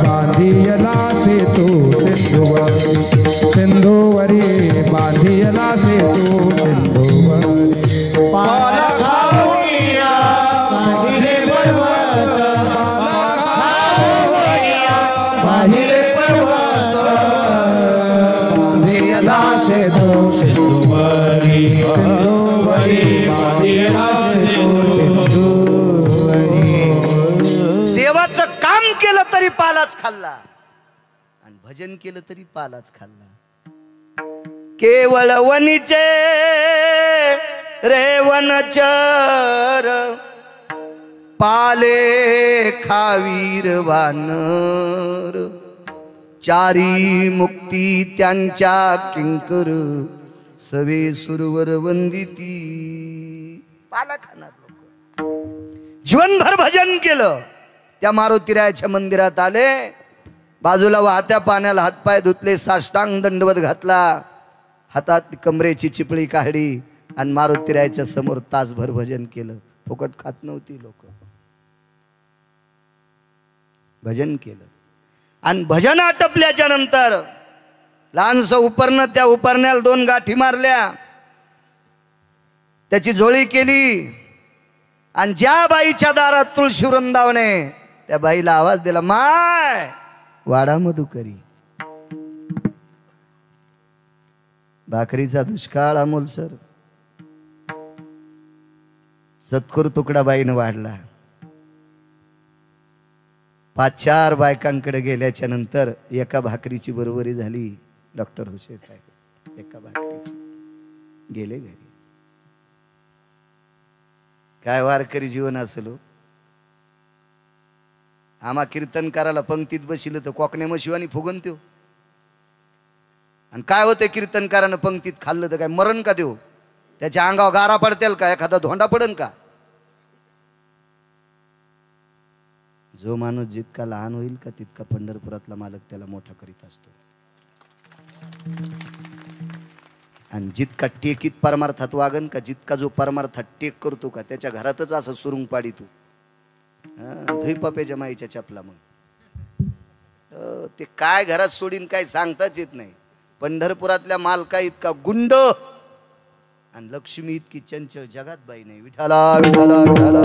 बांधियला सेतू सिंधुवरी, बांधियला सेतू सिंधुवरी. पाला खावणिया वाहिले पर्वत, वाहिले देवाचं काम केलं तरी पालाच खाल्ला आणि भजन केलं तरी पालाच खाल्ला. केवळ वनीचे रे वनचर, पाले खावीर वानर, चारी मुक्ती त्यांच्या किंकर, सवे सुरवर वंदिती. पाला खाणार लोक. जीवनभर भजन केलं. त्या मारुतीरायाच्या मंदिरात आले, बाजूला वाहत्या पाण्याला हातपाय धुतले, साष्टांग दंडवत घातला, हातात कमरेची चिपळी काढली आणि मारुतीरायाच्या समोर तासभर भजन केलं. फुकट खात नव्हती लोक. भजन केलं आणि भजन आटपल्याच्या नंतर लहानसं उपरणं, त्या उपरण्याला 2 गाठी मारल्या, त्याची झोळी केली आणि ज्या बाईच्या दारात तुळशी वृंदावने त्या बाईला आवाज दिला, माय वाडा मधुकरी. भाकरीचा दुष्काळ अमोलसर. सत्कुर तुकडा बाईनं वाढला. 5-4 बायकांकडे गेल्याच्या नंतर एका भाकरीची बरोबरी झाली. डॉक्टर हुसेन साहेब एका भाकरीची गेले घरी. काय वारकरी जीवन असलो. आम्हा कीर्तनकाराला पंक्तीत बसिल तर कोकणे मग शिवानी फुगन त्यो. आणि काय होते कीर्तनकारानं पंक्तीत खाल्लं तर काय मरण का देऊ. त्याच्या अंगावर गारा पडतील का, एखादा धोंडा पडन का. जो माणूस जितका लहान होईल का तितका पंढरपुरातला मालक त्याला मोठा करीत असतो. आणि जितका टेकीत परमार्थात वागन का, जितका जो परमार्थात टेक करतो का, त्याच्या घरातच असं सुरुंग पाडी तू. धुई पपेच्या माईच्या चपला. मग ते काय घरात सोडीन काय सांगताच येत नाही. पंढरपुरातल्या मालका इतका गुंड आणि लक्ष्मी इतकी चंचल जगात बाई नाही. विठाला विठाला विठाला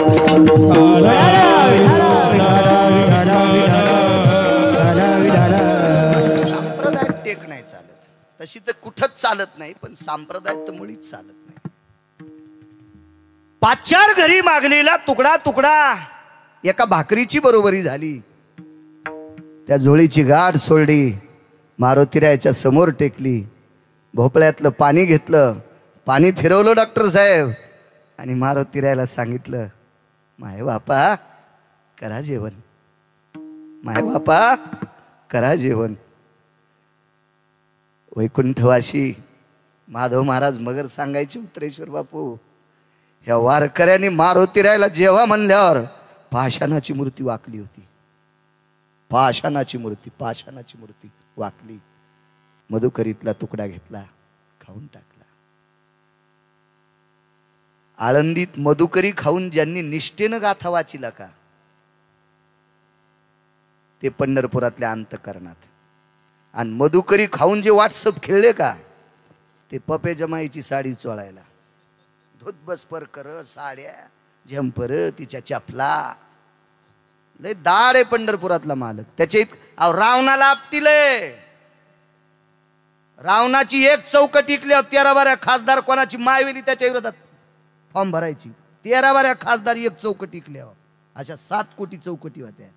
संप्रदाय टेक नाही चालत. तशी तर कुठंच चालत नाही, पण संप्रदाय तर मुळीच चालत नाही. 5-4 घरी मागलेला तुकडा तुकडा एका भाकरीची बरोबरी झाली. त्या झोळीची गाठ सोडली, मारुतीरायाच्या समोर टेकली, भोपळ्यातलं पाणी घेतलं, पाणी फिरवलं डॉक्टर साहेब आणि मारुतीरायाला सांगितलं, माय बापा करा जेवण, माय बापा करा जेवण. वैकुंठवासी माधव महाराज मगर सांगायचे, उत्तरेश्वर बापू, ह्या वारकऱ्यांनी मारुतीरायाला जेव्हा म्हणल्यावर पाषाणाची मूर्ती वाकली होती. पाषाणाची मूर्ती वाकली. मधुकरीतला तुकडा घेतला, खाऊन टाकला. आळंदीत मधुकरी खाऊन ज्यांनी निष्ठेनं गाथा वाचिला का, ते पंढरपुरातल्या अंतकरणात. आणि मधुकरी खाऊन जे व्हॉट्सअप खेळले का, ते पपे जमाईची साडी चोळायला. धुतबस परकर, साड्या, झंपर, तिच्या चपला. लय दाड आहे पंढरपुरातला मालक. त्याचे रावणाला आपटिले. रावणाची एक चौकट इकल्यावर 13-12 खासदार कोणाची मायवेली त्याच्या विरोधात फॉर्म भरायची. 13-12 खासदार एक चौकट इकल्यावर. अशा 7 कोटी चौकटी होत्या.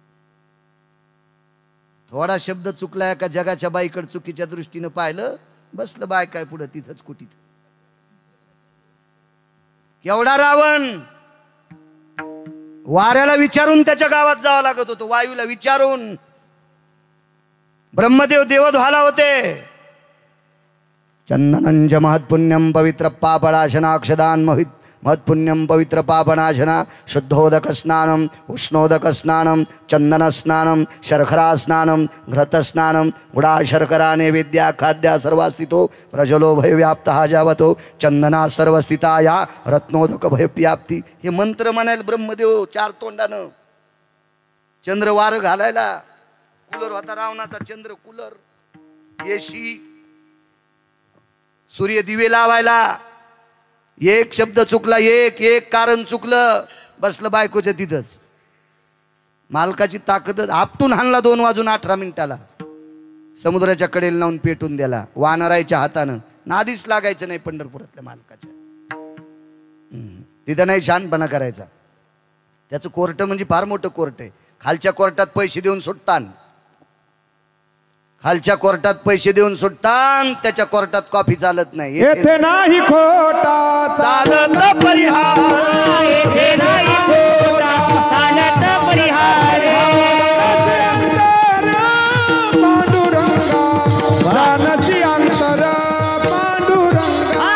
थोडा शब्द चुकलाय का जगाच्या बाईकडे चुकीच्या दृष्टीनं पाहिलं, बसलं बाय काय पुढं तिथंच कुटीत. केवढा रावण, वाऱ्याला विचारून त्याच्या गावात जावं लागत होतं, वायूला विचारून. ब्रह्मदेव देवध्वाला होते. चंदनंज महत्पुण्यम पवित्र पापनाशनाक्षदान महत्पुण्यम पवित्र पापनाशना शुद्धोदक स्नानम उष्णोदक स्नानम चंदन स्नानम शर्करा स्नानम घृत स्नानम गुडा शर्करा नैवेद्या खाद्या सर्वास्थितो प्रजलो भय व्याप्त जावतो चंदना सर्वस्थिता या रत्नोदक भयव्याप्ती. हे मंत्र म्हणायला ब्रह्मदेव चार तोंडानं. चंद्र वार घालायला, कूलर होता रावणाचा चंद्र कूलर, एसी, सूर्य दिवे लावायला. एक शब्द चुकला, एक कारण चुकलं, बसलं बायकोच्या तिथंच. मालकाची ताकद आपटून हाणला 2:18 समुद्राच्या कडेला लावून पेटून द्याला वानरायच्या हातानं. नादीच लागायचं नाही पंढरपुरातल्या मालकाच्या. तिथं नाही शहाणपणा करायचा. त्याचं कोर्ट म्हणजे फार मोठं कोर्ट आहे. खालच्या कोर्टात पैसे देऊन सुटतान, खालच्या कोर्टात पैसे देऊन सुटतान, त्याच्या कोर्टात कॉफी चालत नाही. येथे नाही खोटा चालत परिहार, येथे नाही खोटा चालत परिहार. पांडुरंगा गानसी अंतर पांडुरंगा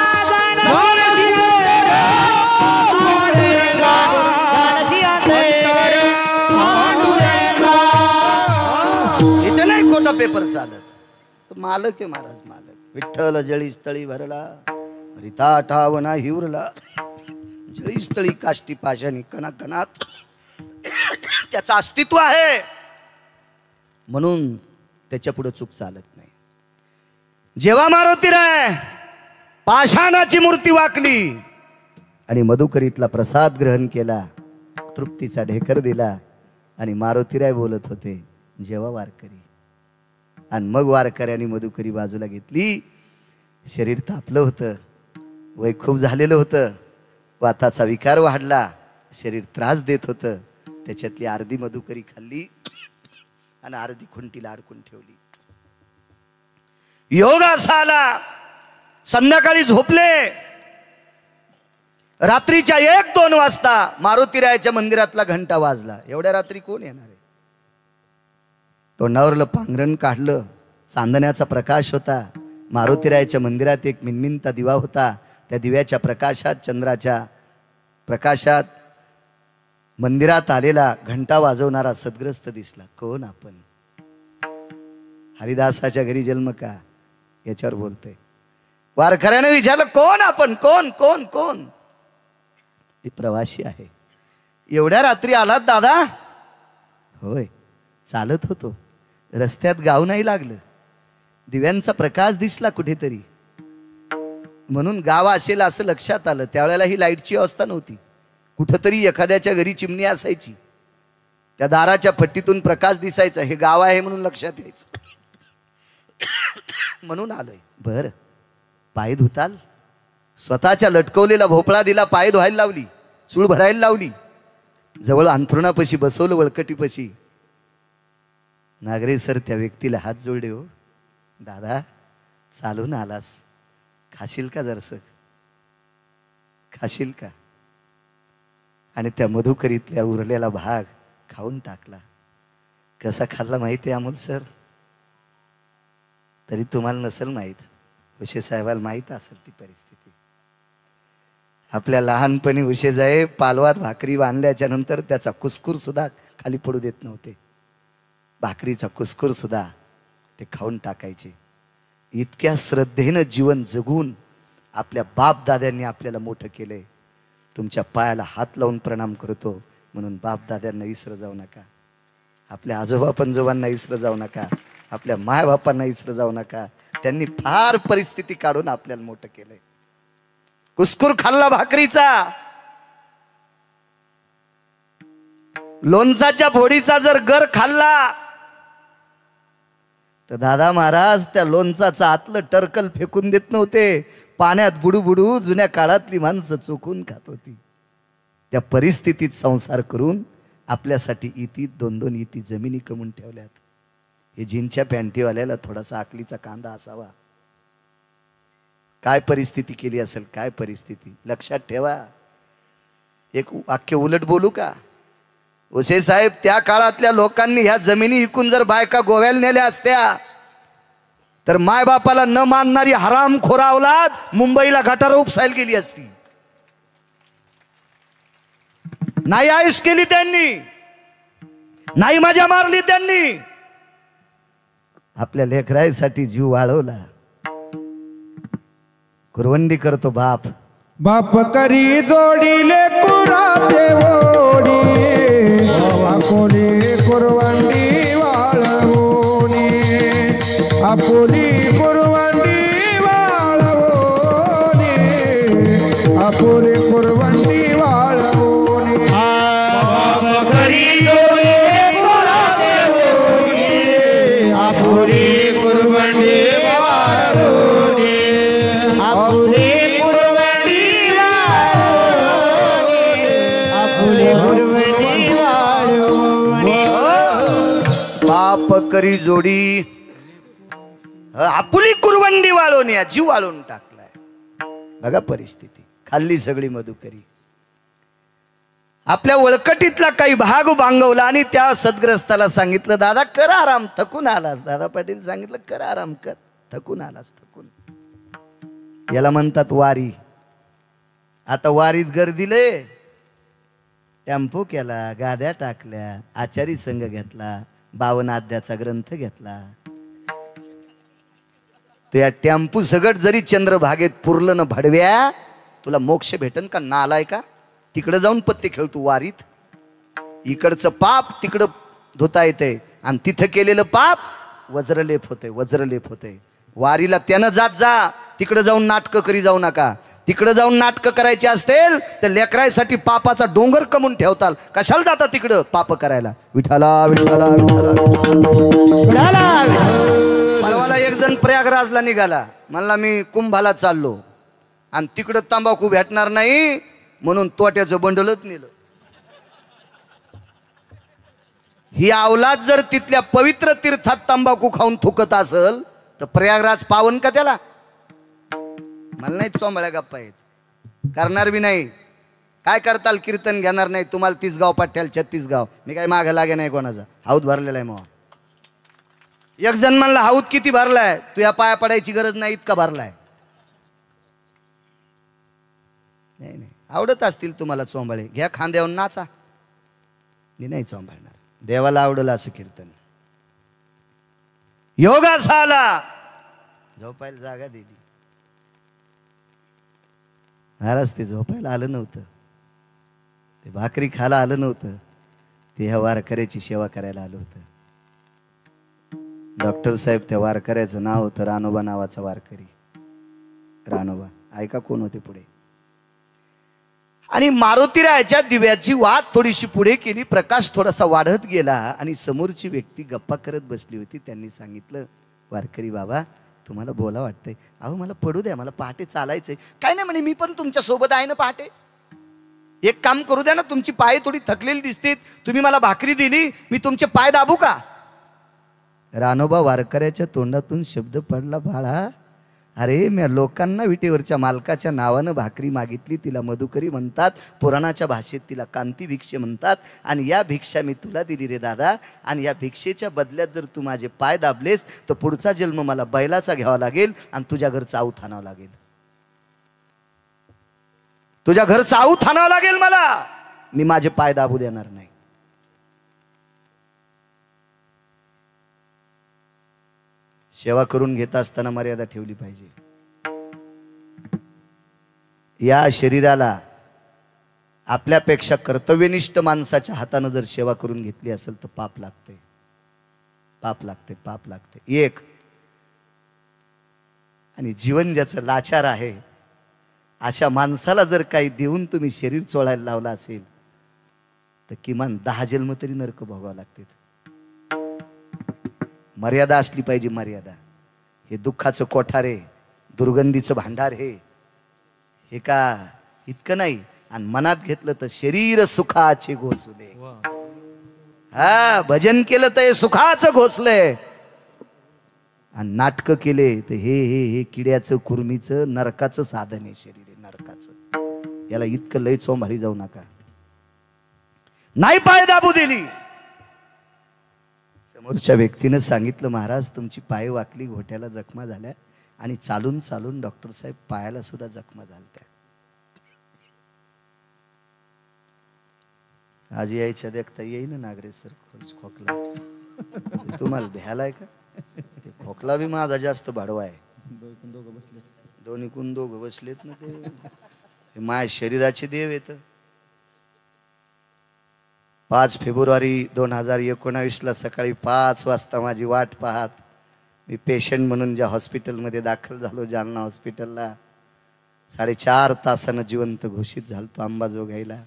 इथे नाही खोटा पेपर चालत. मालक आहे महाराज, मालक. विठ्ठल जळीस तळी भरला रिता ठावना हिवरला. जळीस तळी काष्टी पाशानी कणाकणात त्याचं अस्तित्व आहे, म्हणून त्याच्या पुढे चूक चालत नाही. जेव्हा मारुतीराय पाषाणाची मूर्ती वाकली आणि मधुकरीतला प्रसाद ग्रहण केला, तृप्तीचा ढेकर दिला आणि मारुतीराय बोलत होते जेव्हा वारकरी. आणि मग वारकऱ्यांनी मधुकरी बाजूला घेतली. शरीर तापलं होतं, वय खूप झालेलं होतं, वाताचा विकार वाढला, शरीर त्रास देत होतं. त्याच्यातली अर्धी मधुकरी खाल्ली आणि अर्धी खुंटीला अडकून ठेवली. योग असा आला, संध्याकाळी झोपले. रात्रीच्या 1-2 वाजता मारुतीरायाच्या मंदिरातला घंटा वाजला. एवढ्या रात्री कोण येणार आहे? तोंडावरलं पांघरण काढलं, चांदण्याचा प्रकाश होता. मारुतीरायाच्या मंदिरात एक मिनमिनता दिवा होता. त्या दिव्याच्या प्रकाशात, चंद्राच्या प्रकाशात मंदिरात आलेला घंटा वाजवणारा सद्ग्रस्त दिसला. कोण आपण? हरिदासाच्या घरी जन्म का, याच्यावर बोलतोय. वारकऱ्याने विचारलं कोण आपण, कोण कोण कोण? मी प्रवासी आहे. एवढ्या रात्री आलात दादा? होय, चालत होतो, रस्त्यात गाव नाही लागलं, दिव्यांचा प्रकाश दिसला कुठेतरी, म्हणून गाव असेल असं लक्षात आलं. त्यावेळेला ही लाईटची अवस्था नव्हती. कुठंतरी एखाद्याच्या घरी चिमणी असायची, त्या दाराच्या फट्टीतून प्रकाश दिसायचा. हे गाव आहे म्हणून लक्षात यायचं, म्हणून आलोय. बर, पाय धुताल? स्वतःच्या लटकवलेला भोपळा दिला, पाय धुवायला लावली, चूळ भरायला लावली, जवळ अंथरुणापाशी बसवलं, वळकटीपाशी. नागरे सर त्या व्यक्तीला हात जोडले. हो दादा, चालून आलास, खाशील का जरसं, खाशील का? आणि त्या मधुकरीतल्या उरलेला भाग खाऊन टाकला. कसा खाल्ला माहिती आहे अमोल सर? तरी तुम्हाला नसेल माहीत, उशे साहेबाला माहीत असेल ती परिस्थिती. आपल्या लहानपणी उशे साहेब पालवात भाकरी बांधल्याच्या नंतर त्याचा कुस्कूर सुद्धा खाली पडू देत नव्हते. भाकरीचा कुस्कूर सुद्धा ते खाऊन टाकायचे. इतक्या श्रद्धेनं जीवन जगून आपल्या बाप दाद्यांनी आपल्याला मोठं केलंय. तुमच्या पायाला हात लावून प्रणाम करतो, म्हणून बाप दाद्यांना इसर जाऊ नका, आपल्या आजोबा पंजोबांना इसर जाऊ नका, आपल्या माय बापांना इसर जाऊ नका. त्यांनी फार परिस्थिती काढून आपल्याला मोठं केलंय. कुस्कूर खाल्ला भाकरीचा, लोणचाच्या फोडीचा जर गर खाल्ला तर दादा महाराज त्या लोणचाचं आतलं टरकल फेकून देत नव्हते. पाण्यात बुडू बुडू जुन्या काळातली माणसं चोखून खात होती. त्या परिस्थितीत संसार करून आपल्यासाठी इती 2-2 इती जमिनी कमवून ठेवल्यात. हे जीनच्या पॅन्टीवाल्याला थोडासा आकलीचा कांदा असावा. काय परिस्थिती केली असेल, काय परिस्थिती लक्षात ठेवा. एक वाक्य उलट बोलू का? उसे साहेब, त्या काळातल्या लोकांनी ह्या जमिनी विकून जर बायका गोव्याला नेल्या असत्या तर मायबापाला न मानणारी हरामखोर औलाद मुंबईला गटार उपसायला गेली असती. नाही आईश केली त्यांनी, नाही मजा मारली त्यांनी, आपल्या लेकराईसाठी जीव वाळवला. कुरवंडी करतो बाप. बाप करी जोडीले कुराते ओढी, आपुली कुरवंडी वाळवोनी, आपुली कुरवंडी वाळवोनी, आपुली कुरवंडी वाळवोनी. बाप करी जोडीले कुराते ओढी, आपुली कुरवंडी वाळवोनी, आपुली कुरवंडी वाळवोनी, आपुली कुरवंडी वाळवोनी. बाप करी जोडी, आपुली कुरवंडी वाळवणी, जीव वाळून टाकलाय. बघा परिस्थिती, खाल्ली सगळी मधुकरी. आपल्या वळकटीतला काही भाग बांगवला आणि त्या सद्ग्रस्ताला सांगितलं, दादा कर आराम, थकून आलास. दादा पाटील सांगितलं, कर आराम कर, थकून आलास, थकून. याला म्हणतात वारी. आता वारीत गर्दीले टेम्पो केला, गाद्या टाकल्या, आचारी संघ घेतला, 52 अध्याचा ग्रंथ घेतला. त्या टेम्पू सगळं जरी चंद्रभागेत पुरलं न भडव्या, तुला मोक्ष भेटन का? नालाय का? तिकडं जाऊन पत्ते खेळतो वारीत. इकडचं पाप तिकडं धुता येतंय आणि तिथं केलेलं पाप वज्रलेप होतंय, वज्रलेप होतंय. वारीला त्यानं जात जा, तिकडं जाऊन नाटकं करी जाऊ नका. तिकडं जाऊन नाटकं करायची असतील तर लेकरायसाठी पापाचा डोंगर कमून ठेवताल. कशाला जाता तिकडं पाप करायला? विठाला विठाला विठाला. मला एक जण प्रयागराजला निघाला, म्हणला मी कुंभाला चाललो आणि तिकडं तंबाखू भेटणार नाही म्हणून तोट्याचं बंडलच नेलं. ही अवलाद जर तिथल्या पवित्र तीर्थात तंबाखू खाऊन थुकत असल तर प्रयागराज पावन का त्याला? मला नाही चोंबळ्या गप्पा आहेत, करणार बी नाही. काय करताल? कीर्तन घेणार नाही. तुम्हाला 30 गाव पाठ्याल, 36 गाव. मी काय मागे लागे नाही कोणाचा. हाऊत भरलेला आहे. मग एक जण म्हणला, हाऊत किती भरलाय? तू या पाया पडायची गरज नाही, इतका भरलाय. नाही नाही, आवडत असतील तुम्हाला चोंबळे, घ्या खांद्यावर नाचा. मी नाही चोंबळणार. देवाला आवडलं असं कीर्तन. योगासाला झोपायला जागा दिली. महाराज ते झोपायला आलं नव्हतं, ते भाकरी खायला आलं नव्हतं, ते ह्या वारकऱ्याची सेवा करायला आलं होतं. डॉक्टर साहेब, त्या वारकऱ्याचं नाव होतं रानोबा नावाचा वारकरी. रानोबा ऐका कोण होते पुढे. आणि मारुतीरायाच्या दिव्याची वात थोडीशी पुढे केली, प्रकाश थोडासा वाढत गेला आणि समोरची व्यक्ती गप्पा करत बसली होती. त्यांनी सांगितलं, वारकरी बाबा तुम्हाला बोला वाटतंय? अहो मला पडू द्या, मला पहाटे चालायचंय. काय नाही म्हणे, मी पण तुमच्या सोबत आहे ना पहाटे. एक काम करू द्या ना, तुमची पाय थोडी थकलेली दिसतील, तुम्ही मला भाकरी दिली, मी तुमचे पाय दाबू का? रानोबा वारकऱ्याच्या तोंडातून शब्द पडला, बाळा अरे मी लोकांना विटेवरच्या मालकाच्या नावानं भाकरी मागितली, तिला मधुकरी म्हणतात, पुराणाच्या भाषेत तिला कांती भिक्षे म्हणतात, आणि या भिक्षा मी तुला दिली रे दादा. आणि या भिक्षेच्या बदल्यात जर तू माझे पाय दाबलेस तर पुढचा जन्म मला बैलाचा घ्यावा लागेल आणि तुझ्या घरचं आऊत आणावं लागेल. तुझ्या घरचं आऊत आणावं लागेल मला. मी माझे पाय दाबू देणार नाही. सेवा करून घेत असताना मर्यादा ठेवली पाहिजे. या शरीराला आपल्यापेक्षा कर्तव्यनिष्ठ माणसाच्या हाताने जर सेवा करून घेतली असेल तर पाप लागते, पाप लागते, पाप लागते. एक आणि जीवन ज्याचं लाचार आहे अशा माणसाला जर काही देऊन तुम्ही शरीर चोळायला लावला असेल तर किमान 10 जन्म तरी नरक भोगावं लागते. मर्यादा असली पाहिजे, मर्यादा. हे दुःखाचं कोठार आहे, दुर्गंधीचं भांडार हे का इतकं नाही. आणि मनात घेतलं तर शरीर सुखाचे घोसले. हा भजन केलं तर हे सुखाचं घोसलंय. आणि नाटकं केले तर हे किड्याचं कुर्मीचं नरकाचं साधन आहे शरीर आहे, नरकाचं. याला इतकं लय चोंभाळी जाऊ नका. नाही पाय दाबू दिली. समोरच्या व्यक्तीनं सांगितलं महाराज तुमची पाय वाकली, घोट्याला जखमा झाल्या आणि चालून चालून डॉक्टर साहेब पायाला सुद्धा जखमा झाल्या. आज यायच्या देखता येईन नागरे सर खोकला. तुम्हाला भ्यालाय का? ते खोकला बी माझा जास्त भाडवा आहे. दोन्ही कोण दोघं बसलेत ना ते माझ्या शरीराचे देव येत. 5 फेब्रुवारी 2019 सकाळी 5 वाजता माझी वाट पाहत मी पेशंट म्हणून ज्या हॉस्पिटलमध्ये दाखल झालो, जालना हॉस्पिटलला, 4.5 तासानं जिवंत घोषित झालतो अंबाजोगाईला.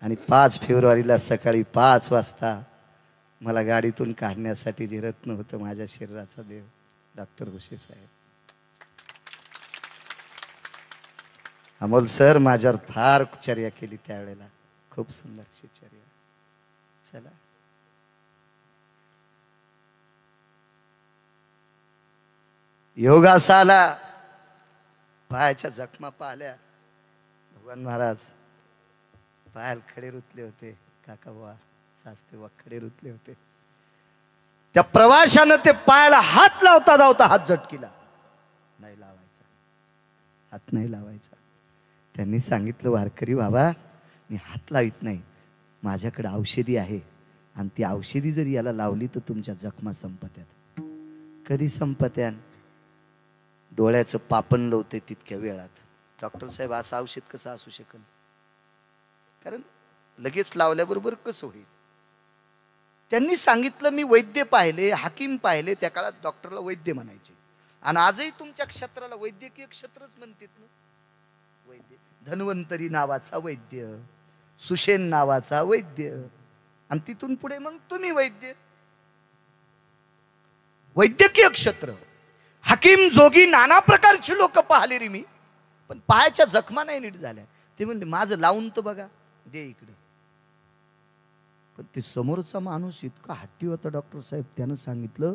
आणि 5 फेब्रुवारीला सकाळी 5 वाजता मला गाडीतून काढण्यासाठी जे रत्न होतं माझ्या शरीराचा देव डॉक्टर घोषे साहेब. अमोल सर माझ्यावर फार चर्या केली त्यावेळेला, खूप सुंदरशी चर्या. चला योगासाला पायाच्या जखमा पाहिल्या. भगवान महाराज पायाला खडे रुतले होते, काका बुवा सासते वा खडे रुतले होते. त्या प्रवाशानं ते पायाला हात लावता लावता हात झटकीला. नाही लावायचा, हात नाही लावायचा. त्यांनी सांगितलं वारकरी बाबा मी हात लावित नाही, माझ्याकडे औषधी आहे आणि ती औषधी जर याला लावली तर तुमच्या जखमा संपत्यात. कधी संपत्यान? डोळ्याचं पापण लावते तितक्या वेळात. डॉक्टर साहेब असं औषध कसं असू शकेल? कारण लगेच लावल्याबरोबर कसं होईल? त्यांनी सांगितलं मी वैद्य पाहिले, हाकीम पाहिले. त्या काळात डॉक्टरला वैद्य म्हणायचे आणि आजही तुमच्या क्षेत्राला वैद्यकीय क्षेत्रच म्हणतात ना. वैद्य धन्वंतरी नावाचा वैद्य, सुशेन नावाचा वैद्य, आणि तिथून पुढे मग तुम्ही वैद्य. वैद्यकीय क्षेत्र, हकीम जोगी नाना प्रकारची लोक पाहिले रे मी, पण पायाच्या जखमा नाही नीट झाल्या. ते म्हणले माझं लावून तर बघा, दे इकडे. पण ते समोरचा माणूस इतका हट्टी होता डॉक्टर साहेब, त्यानं सांगितलं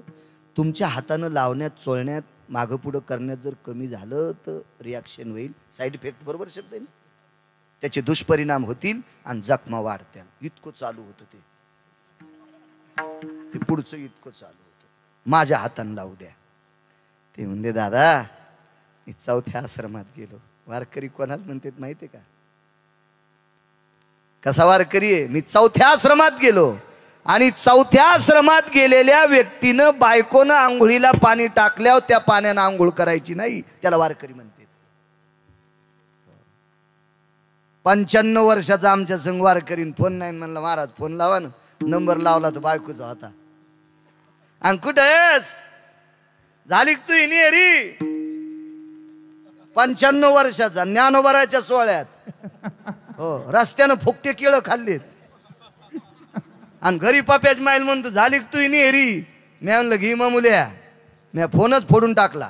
तुमच्या हातानं लावण्यात, चोळण्यात, मागं पुढं करण्यात जर कमी झालं तर रिॲक्शन होईल, साईड इफेक्ट, बरोबर शब्द आहे ना, त्याचे दुष्परिणाम होतील आणि जखमा वाढत्या. इतकं चालू होतं ते पुढचं इतकं चालू होतं. माझ्या हातानं लावू द्या. ते म्हणले दादा मी 4थ्या आश्रमात गेलो. वारकरी कोणाला म्हणतात माहितीये का? कसा वारकरी आहे? मी 4थ्या आश्रमात गेलो आणि 4थ्या आश्रमात गेलेल्या व्यक्तीनं बायकोनं आंघोळीला पाणी टाकल्यावर त्या पाण्यानं आंघोळ करायची नाही, त्याला वारकरी म्हणतात. 95 वर्षाचा आमच्या संग वारकरीन फोन नाही म्हणलं महाराज फोन लावा ना. नंबर लावला तर बायकोचा होता. आणि कुठेस झाली तू री 95 वर्षाचा ज्ञानोबराच्या सोहळ्यात. हो, रस्त्यानं फुकटे केळं खाल्लीत आणि घरी पप्याच माईल म्हणतो झाली तू री. मी म्हणलं घी मुल्या, मी फोनच फोडून टाकला.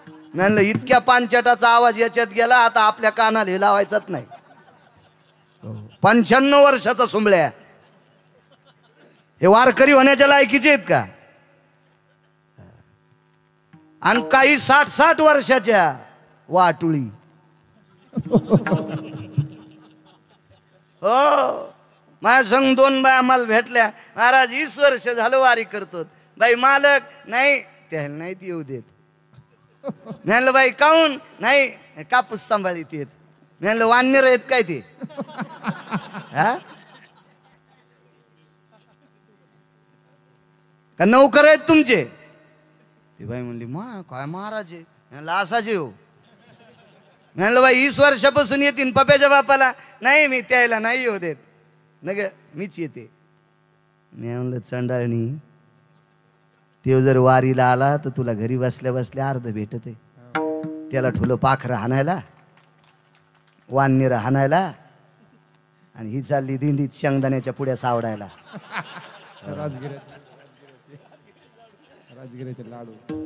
मी म्हणलं इतक्या पानचटाचा आवाज याच्यात गेला, आता आपल्या कानाला हे लावायचाच नाही. 95 वर्षाचा सुंबळ्या हे वारकरी होण्याच्या लायकीचे आहेत का? आणि काही 60-60 वर्षाच्या वाटुळी. हो, माझ्या संग 2 बाया मला भेटल्या. महाराज 20 वर्ष झालं वारी करतो. बाई मालक नाही, त्याला नाही येऊ देत. म्हणलं बाई काऊन नाही? कापूस सांभाळीत येत. म्हणलं वानर आहेत काय ते? हा का नौकर आहेत तुमचे? ती बाई म्हणली मा काय महाराज आहे? म्हणलं असाचे हो. म्हणलं बाई 20 वर्षापासून येतील पप्याच्या बापाला. नाही मी त्याला नाही येऊ देत. न ग मीच येते. मी म्हणलं चंडाळणी, ते जर वारीला आला तर तुला घरी बसल्या बसल्या अर्ध भेटत आहे. त्याला ठुलं पाखरं हाणायला, वाननीर हाणायला, आणि ही चालली दिंडीत शेंगदाण्याच्या पुड्या सावडायला.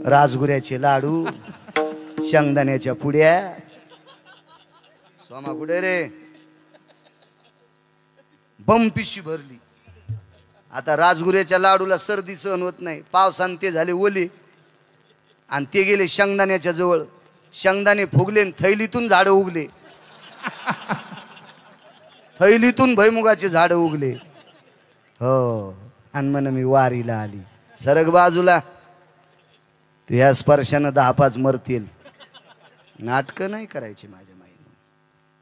राजगुऱ्याचे लाडू, शेंगदाण्याच्या पुड्या. सोमा कुठे रे? बंपिशी भरली. आता राजगुऱ्याच्या लाडूला सर्दी सहन होत नाही, पावसाने ते झाले ओले, आणि ते गेले शेंगदाण्याच्या जवळ. शेंगदाणे फुगले आणि थैलीतून झाडं उगले. थैलीतून भैमुगाचे झाडं उगले. हो, आणि म्हण मी वारीला आली. सरग बाजूला. त्या स्पर्शानं 10-5 मरतील. नाटकं नाही करायची माझ्या माईनं.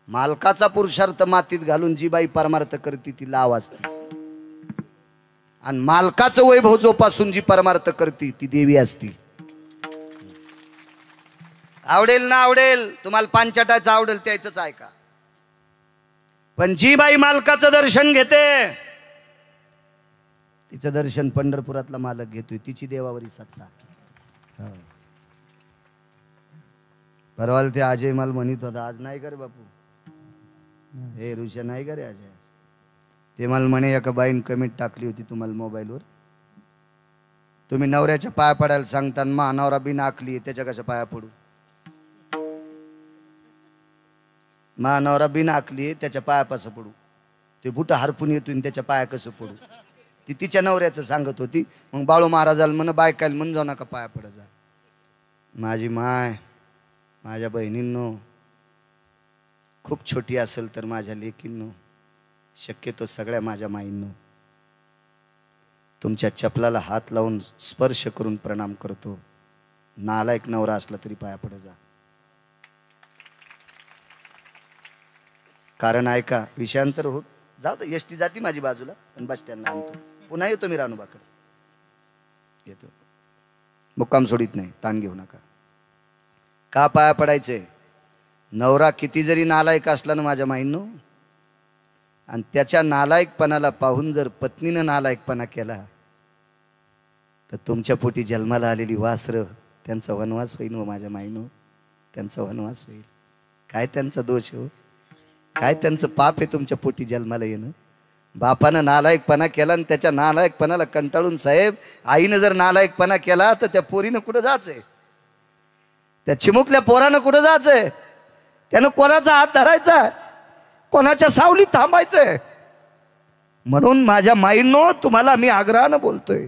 मालकाचा पुरुषार्थ मातीत घालून जी बाई परमार्थ करते ती लाव असते. आणि मालकाचं वैभव जोपासून जी परमार्थ करते ती देवी असती. आवडेल ना आवडेल, तुम्हाला पांचाटाचं आवडेल त्याचंच ऐका. पण जी बाई मालकाचं दर्शन घेते तिचं दर्शन पंढरपुरातला मालक घेतोय. तिची देवावरी सत्ता. परवाल ते अजय मला म्हणत होता, आज नाही करे बापू, हे ऋषा नाही करे अजय. ते मला म्हणे एका बाईन कमेंट टाकली होती तुम्हाला मोबाईलवर, तुम्ही नवऱ्याच्या पाया पडायला सांगता मा नवरा बिन आखली त्याच्या कशा पाया पडू. मा नवरा बिन आखली त्याच्या पायापासं पडू. ते बुट हरपून येतो त्याच्या पाया कसं पडू. ती तिच्या नवऱ्याचं सांगत होती. मग बाळू महाराजाला म्हण बायकायला म्हण जाऊ नका पाया पडा जा. माझी माय, माझ्या बहिणींनो, खूप छोटी असेल तर माझ्या लेकींनो, शक्यतो सगळ्या माझ्या माईंनो, तुमच्या चपलाला हात लावून स्पर्श करून प्रणाम करतो. नालायक नवरा असला तरी पाया पड जा. कारण ऐका, विषयांतर होत जाऊ तर एसटी जाती माझी बाजूला, पण बस स्टँडला आणतो. पुन्हा येतो मी रानूबाकडे येतो. मुक्काम सोडित नाही, ताण घेऊ नका. का पाया पडायचे? नवरा किती जरी नालायक असला ना माझ्या माईंनो, आणि त्याच्या नालायकपणाला पाहून जर पत्नीनं नालायकपणा केला तर तुमच्या पोटी जन्माला आलेली वासरं त्यांचा वनवास होईल. व माझ्या माईनो, त्यांचा वनवास होईल. काय त्यांचा दोष हो, काय त्यांचं पाप आहे तुमच्या पोटी जन्माला येणं. बापानं नालायकपणा केला आणि त्याच्या नालायकपणाला कंटाळून साहेब आईनं जर नालायकपणा केला तर त्या पोरीनं कुठं जायचंय? त्या चिमुकल्या पोरानं कुठं जायचंय? त्यानं कोणाचा हात धरायचा, कोणाच्या सावलीत थांबायचंय? म्हणून माझ्या माईंनो, तुम्हाला मी आग्रहानं बोलतोय,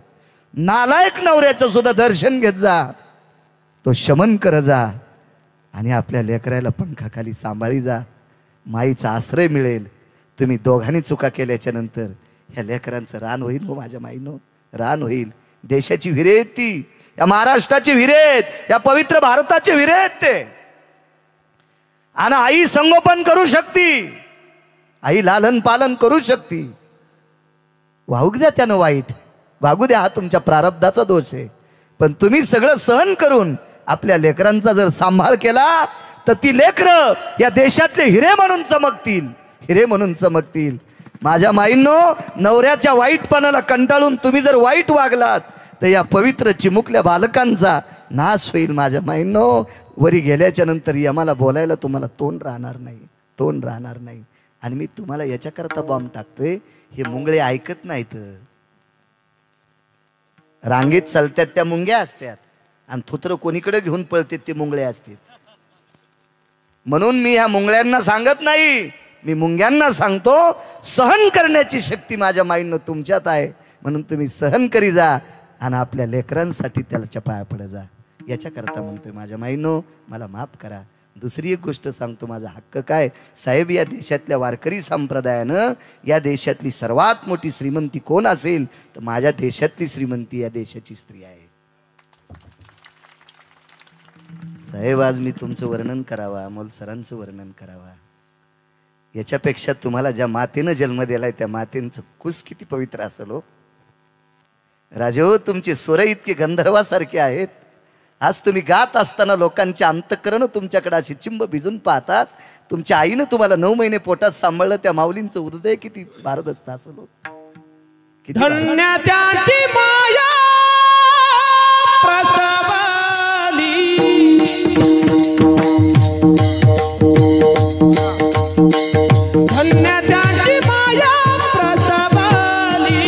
नालायक नवऱ्याचं सुद्धा दर्शन घेत जा, तो शमन कर जा, आणि आपल्या लेकराला पंखाखाली सांभाळी जा. माईचा आश्रय मिळेल. तुम्ही दोघांनी चुका केल्याच्या नंतर ह्या लेकरांचं रान होईल. हो माझ्या माईनो, रान होईल. देशाची विरेत ती, या महाराष्ट्राची विरेत, या पवित्र भारताची विरेत ते. आणि आई संगोपन करू शकती, आई लालन पालन करू शकती. वाहू द्या त्यानं वाईट, वागू द्या, हा तुमच्या प्रारब्धाचा दोष आहे. पण तुम्ही सगळं सहन करून आपल्या लेकरांचा जर सांभाळ केला तर ती लेकरं या देशातले हिरे म्हणून चमकतील, हिरे म्हणून चमकतील. माझ्या माईंनो, नवऱ्याच्या वाईटपणाला कंटाळून तुम्ही जर वाईट वागलात तर या पवित्र चिमुकल्या बालकांचा नाश होईल. माझ्या माईंनो, वरी गेल्याच्या नंतर यमाला बोलायला तुम्हाला तोंड राहणार नाही, तोंड राहणार नाही. आणि मी तुम्हाला याच्याकरता बॉम्ब टाकतोय, हे मुंगळे ऐकत नाहीत. रांगेत चालत्यात त्या मुंग्या असतात, आणि थुत्र कोणीकडे घेऊन पळतात ते मुंगळे असतात. म्हणून मी ह्या मुंगळ्यांना सांगत नाही, मी मुंग्यांना सांगतो, सहन करण्याची शक्ती माझ्या माईंनो तुमच्यात आहे. म्हणून तुम्ही सहन करी जा आणि आपल्या लेकरांसाठी त्याच्या पाया पड जा. याच्याकरता म्हणतोय माझ्या माईंनो, मला माफ करा. दुसरी एक गोष्ट सांगतो, माझा हक्क काय साहेब, या देशातल्या वारकरी संप्रदायानं या देशातली सर्वात मोठी श्रीमंती कोण असेल तर माझ्या देशातली श्रीमंती या देशाची स्त्री आहे. साहेब, आज मी तुमचं वर्णन करावा, अमोल सरांचं वर्णन करावा, याच्यापेक्षा तुम्हाला ज्या मातेनं जन्म दिलाय त्या मातेचं कुस किती पवित्र असेल हो. राजो, तुमचे स्वर इतके गंधर्वासारखे आहेत. आज तुम्ही गात असताना लोकांचे अंतःकरण तुमच्याकडे अशी चिंब भिजून पाहतात. तुमच्या आईनं तुम्हाला 9 महिने पोटात सांभाळलं, त्या माऊलींचं हृदय किती भारदस्त असेल हो. धन्य त्याची माया प्रसवली, धन्य त्याची माया प्रसवली,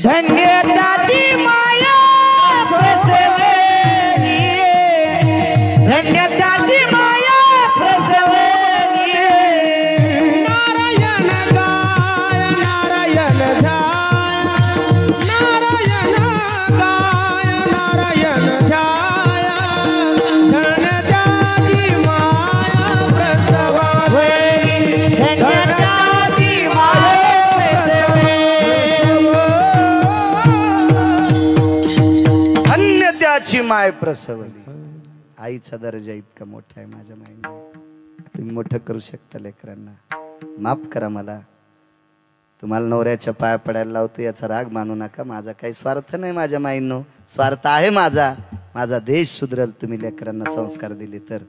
धन्य त्याची माया प्रसवली, धन्य त्याची माया प्रसवली. नारायण गाय नारायण ध्याय, धन्याची माय प्रसवली. आईचा दर्जा इतका मोठा आहे माझ्या माईने. तुम्ही मोठं करू शकता लेकरांना. माफ करा मला. तुम्हाला नवऱ्याच्या पाया पडायला लावतो याचा राग मानू नका. माझा काही स्वार्थ नाही माझ्या माईंनो. स्वार्थ आहे माझा. माझा देश सुधरल तुम्ही लेकरांना संस्कार दिले तर.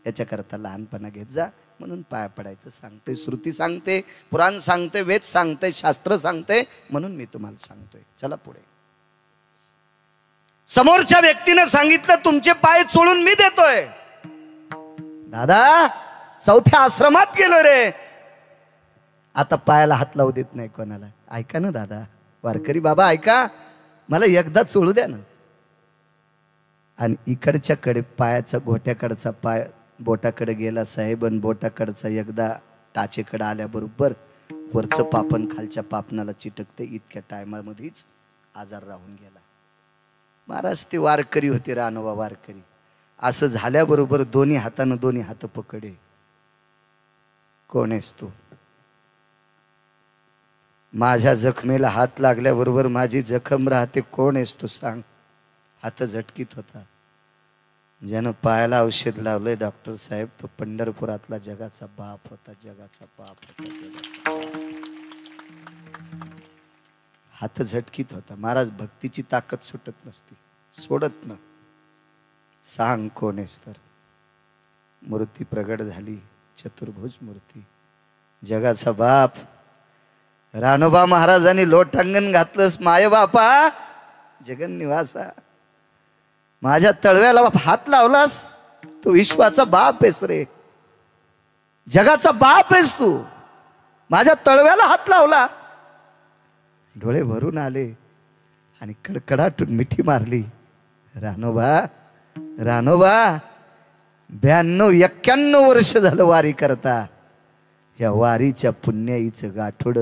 याच्याकरता लहानपणा घेत जा म्हणून पाया पडायचं सांगतोय. श्रुती सांगते, पुराण सांगते, वेद सांगते, शास्त्र सांगते म्हणून मी तुम्हाला सांगतोय. चला पुढे. समोरच्या व्यक्तीने सांगितलं तुमचे पाय चोळून मी देतोय. दादा चौथ्या आश्रमात गेलो रे, आता पायाला हात लावू देत नाही कोणाला. ऐका ना दादा, वारकरी बाबा ऐका, मला एकदा चोळू द्या ना. आणि इकडच्या कडे पायाचा घोट्याकडचा पाय बोटाकडे गेला साहेब, आणि बोटाकडचा एकदा टाचेकडे आल्याबरोबर वरचं पापण खालच्या पापणाला चिटकते. इतक्या टायमामध्येच आजार राहून गेला. महाराज ते वारकरी होते, रानोबा वारकरी. असं झाल्याबरोबर दोन्ही हातानं दोन्ही हात पकडे. कोण आहेस तू? माझ्या जखमेला हात लागल्याबरोबर माझी जखम राहते. कोण आहेस तू सांग? हात झटकीत होता. ज्यानं पायाला औषध लावलंय डॉक्टर साहेब, तो पंढरपुरातला जगाचा बाप होता. जगाचा बाप होता. हात झटकीत होता. महाराज भक्तीची ताकद सुटत नसती, सोडत न. सांग कोण आहेस तर. मूर्ती प्रगट झाली, चतुर्भुज मूर्ती, जगाचा बाप. रानोबा महाराजांनी लोटांगण घातलंस. माय बापा जगन निवासा, माझ्या तळव्याला हात लावलास. तू विश्वाचा बाप आहेस रे, जगाचा बाप आहेस तू. माझ्या तळव्याला हात लावला. डोळे भरून आले आणि कडकडाटून मिठी मारली. रानोबा, रानोबा 92-91 वर्ष झालं वारी करता. या वारीच्या पुण्याईचं गाठोड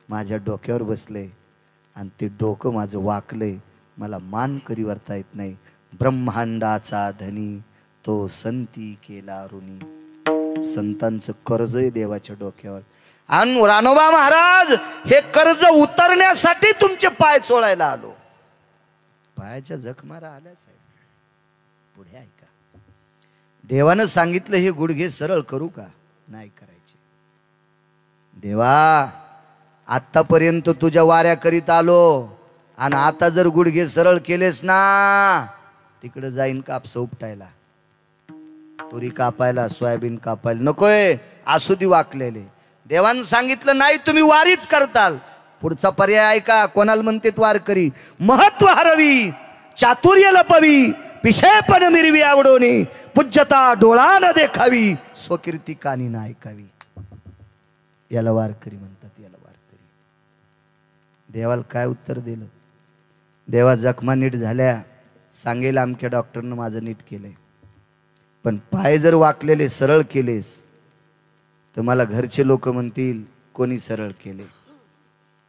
माझ्या डोक्यावर बसले आणि ते डोकं माझं वाकलंय. मला मान करी वरता येत नाही. ब्रह्मांडाचा धनी तो संती केला ऋणी. संतांचं कर्ज आहे देवाच्या डोक्यावर. आणि रानोबा महाराज हे कर्ज उतरण्यासाठी तुमचे पाय चोळायला आलो. पायाच्या जखमारा आल्या साहेब. पुढे ऐका. देवानं सांगितलं हे गुडघे सरळ करू का? नाही करायचे. देवा आतापर्यंत तुझ्या वाऱ्या करीत आलो, आणि आता जर गुडघे सरळ केलेस ना, तिकडे जाईन कापसं उपटायला, तुरी कापायला, सोयाबीन कापायला नकोय. असू दे वाकलेले. देवानं सांगितलं नाही तुम्ही वारीच करताल. पुढचा पर्याय ऐका. कोणाला म्हणतेत वारकरी? महत्व हरवी, चातुर्य लपवी, पिशेपण मिरवी आवडोनी, पूज्यता डोळा न देखावी, स्वकीर्ती कानी ना ऐकावी. याला वारकरी म्हणतात. याला वारकरी. देवाला काय उत्तर दिलं? देवा जखमा नीट झाल्या, सांगेल अमक्या डॉक्टरनं माझं नीट केलंय, पण पाय जर वाकलेले सरळ केलेस तर मला घरचे लोक म्हणतील कोणी सरळ केले?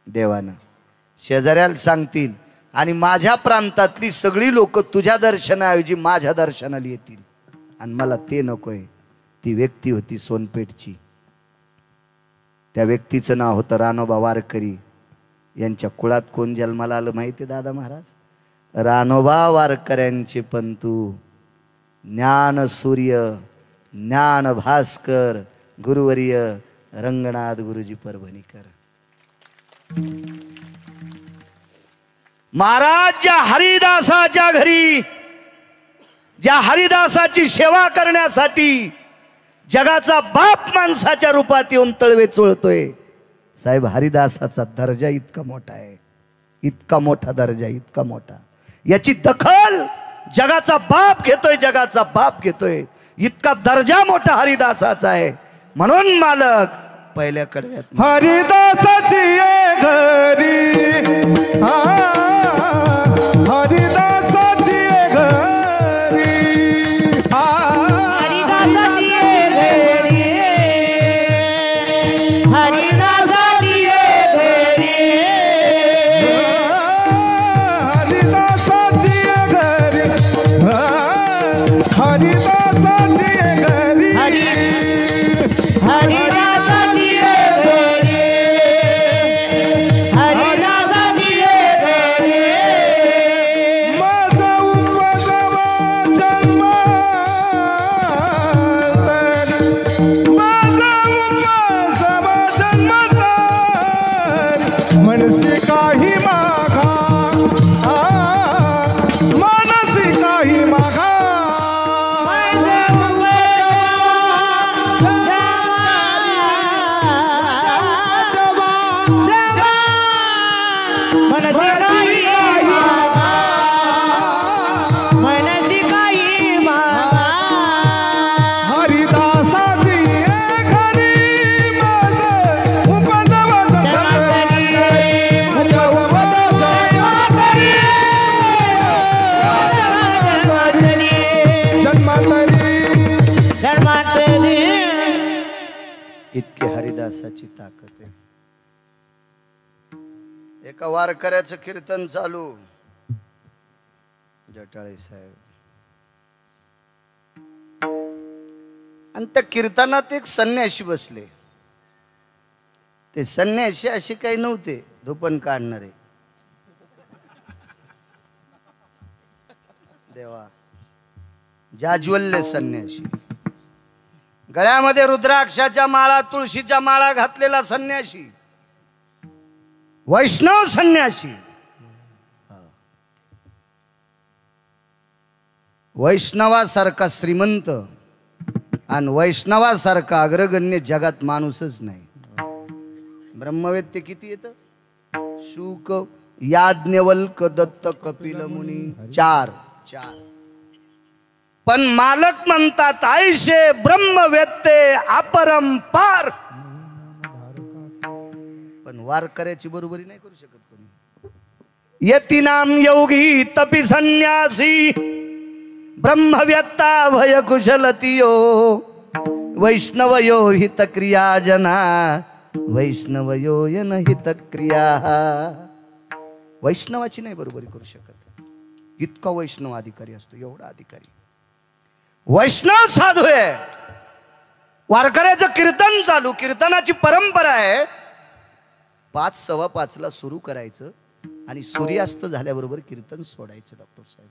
देवानं. शेजाऱ्याला सांगतील, आणि माझ्या प्रांतातली सगळी लोक तुझ्या दर्शनाऐवजी माझ्या दर्शनाला येतील. आणि मला ते नकोय. ती व्यक्ती होती सोनपेठची. त्या व्यक्तीचं नाव होतं रानोबा वारकरी. यांच्या कुळात कोण जन्माला आलं माहिती दादा महाराज? रानोबा वारकऱ्यांचे पंतू, ज्ञान सूर्य, ज्ञान भास्कर, गुरुवर्य रंगनाथ गुरुजी परभणीकर. महाराज ज्या हरिदासाच्या घरी, ज्या हरिदासाची सेवा करण्यासाठी जगाचा बाप माणसाच्या रूपात येऊन तळवे चोळतोय साहेब. हरिदासाचा दर्जा इतका मोठा आहे, इतका मोठा दर्जा, इतका मोठा. याची दखल जगाचा बाप घेतोय, जगाचा बाप घेतोय. इतका दर्जा मोठा हरिदासाचा आहे. म्हणून मालक पहिल्या कडव्यात हरिदासाची ये घरी, हरिदासाची ये घरी, हरिदासाची ये घरी, हरिदासाची ये घरी, हरिदासाची ये घरी, हरिदासाची ये घरी, हरिदासाची ये घरी, हरिदासाची ये घरी. माझा उपवास इतकी हरिदासाची ताकद आहे. एका वारकऱ्याचं कीर्तन चालू, जटाळे साहेब, आणि त्या कीर्तनात एक संन्याशी बसले. ते संन्याशी असे काही नव्हते धुपण काढणारे, देवा, जाज्वल्य संन्याशी, गळ्यामध्ये रुद्राक्षाच्या माळा, तुळशीच्या माळा घातलेला संन्याशी, वैष्णव संन्याशी. वैष्णवासारखा श्रीमंत आणि वैष्णवासारखा अग्रगण्य जगात माणूसच नाही. ब्रह्मवेत्ते किती येतं? शुक, याज्ञवल्क, दत्त, कपिल मुनी, चार. पण मालक म्हणतात आयशे ब्रह्मवेत्ते अपरंपार. पण वारकऱ्याची बरोबरी नाही करू शकत कोणी. यतीनाम योगी तपी संन्यासी ब्रह्मवेत्ता भय कुशलतियो वैष्णवयो हित क्रिया जना वैष्णवयो यन हित क्रिया. वैष्णवाची नाही बरोबरी करू शकत. इतका वैष्णव अधिकारी असतो, एवढा अधिकारी वैष्णव साधू आहे. वारकऱ्याचं कीर्तन चालू, कीर्तनाची परंपरा आहे. 5, 5:15 सुरू करायचं आणि सूर्यास्त झाल्याबरोबर कीर्तन सोडायचं. डॉक्टर साहेब,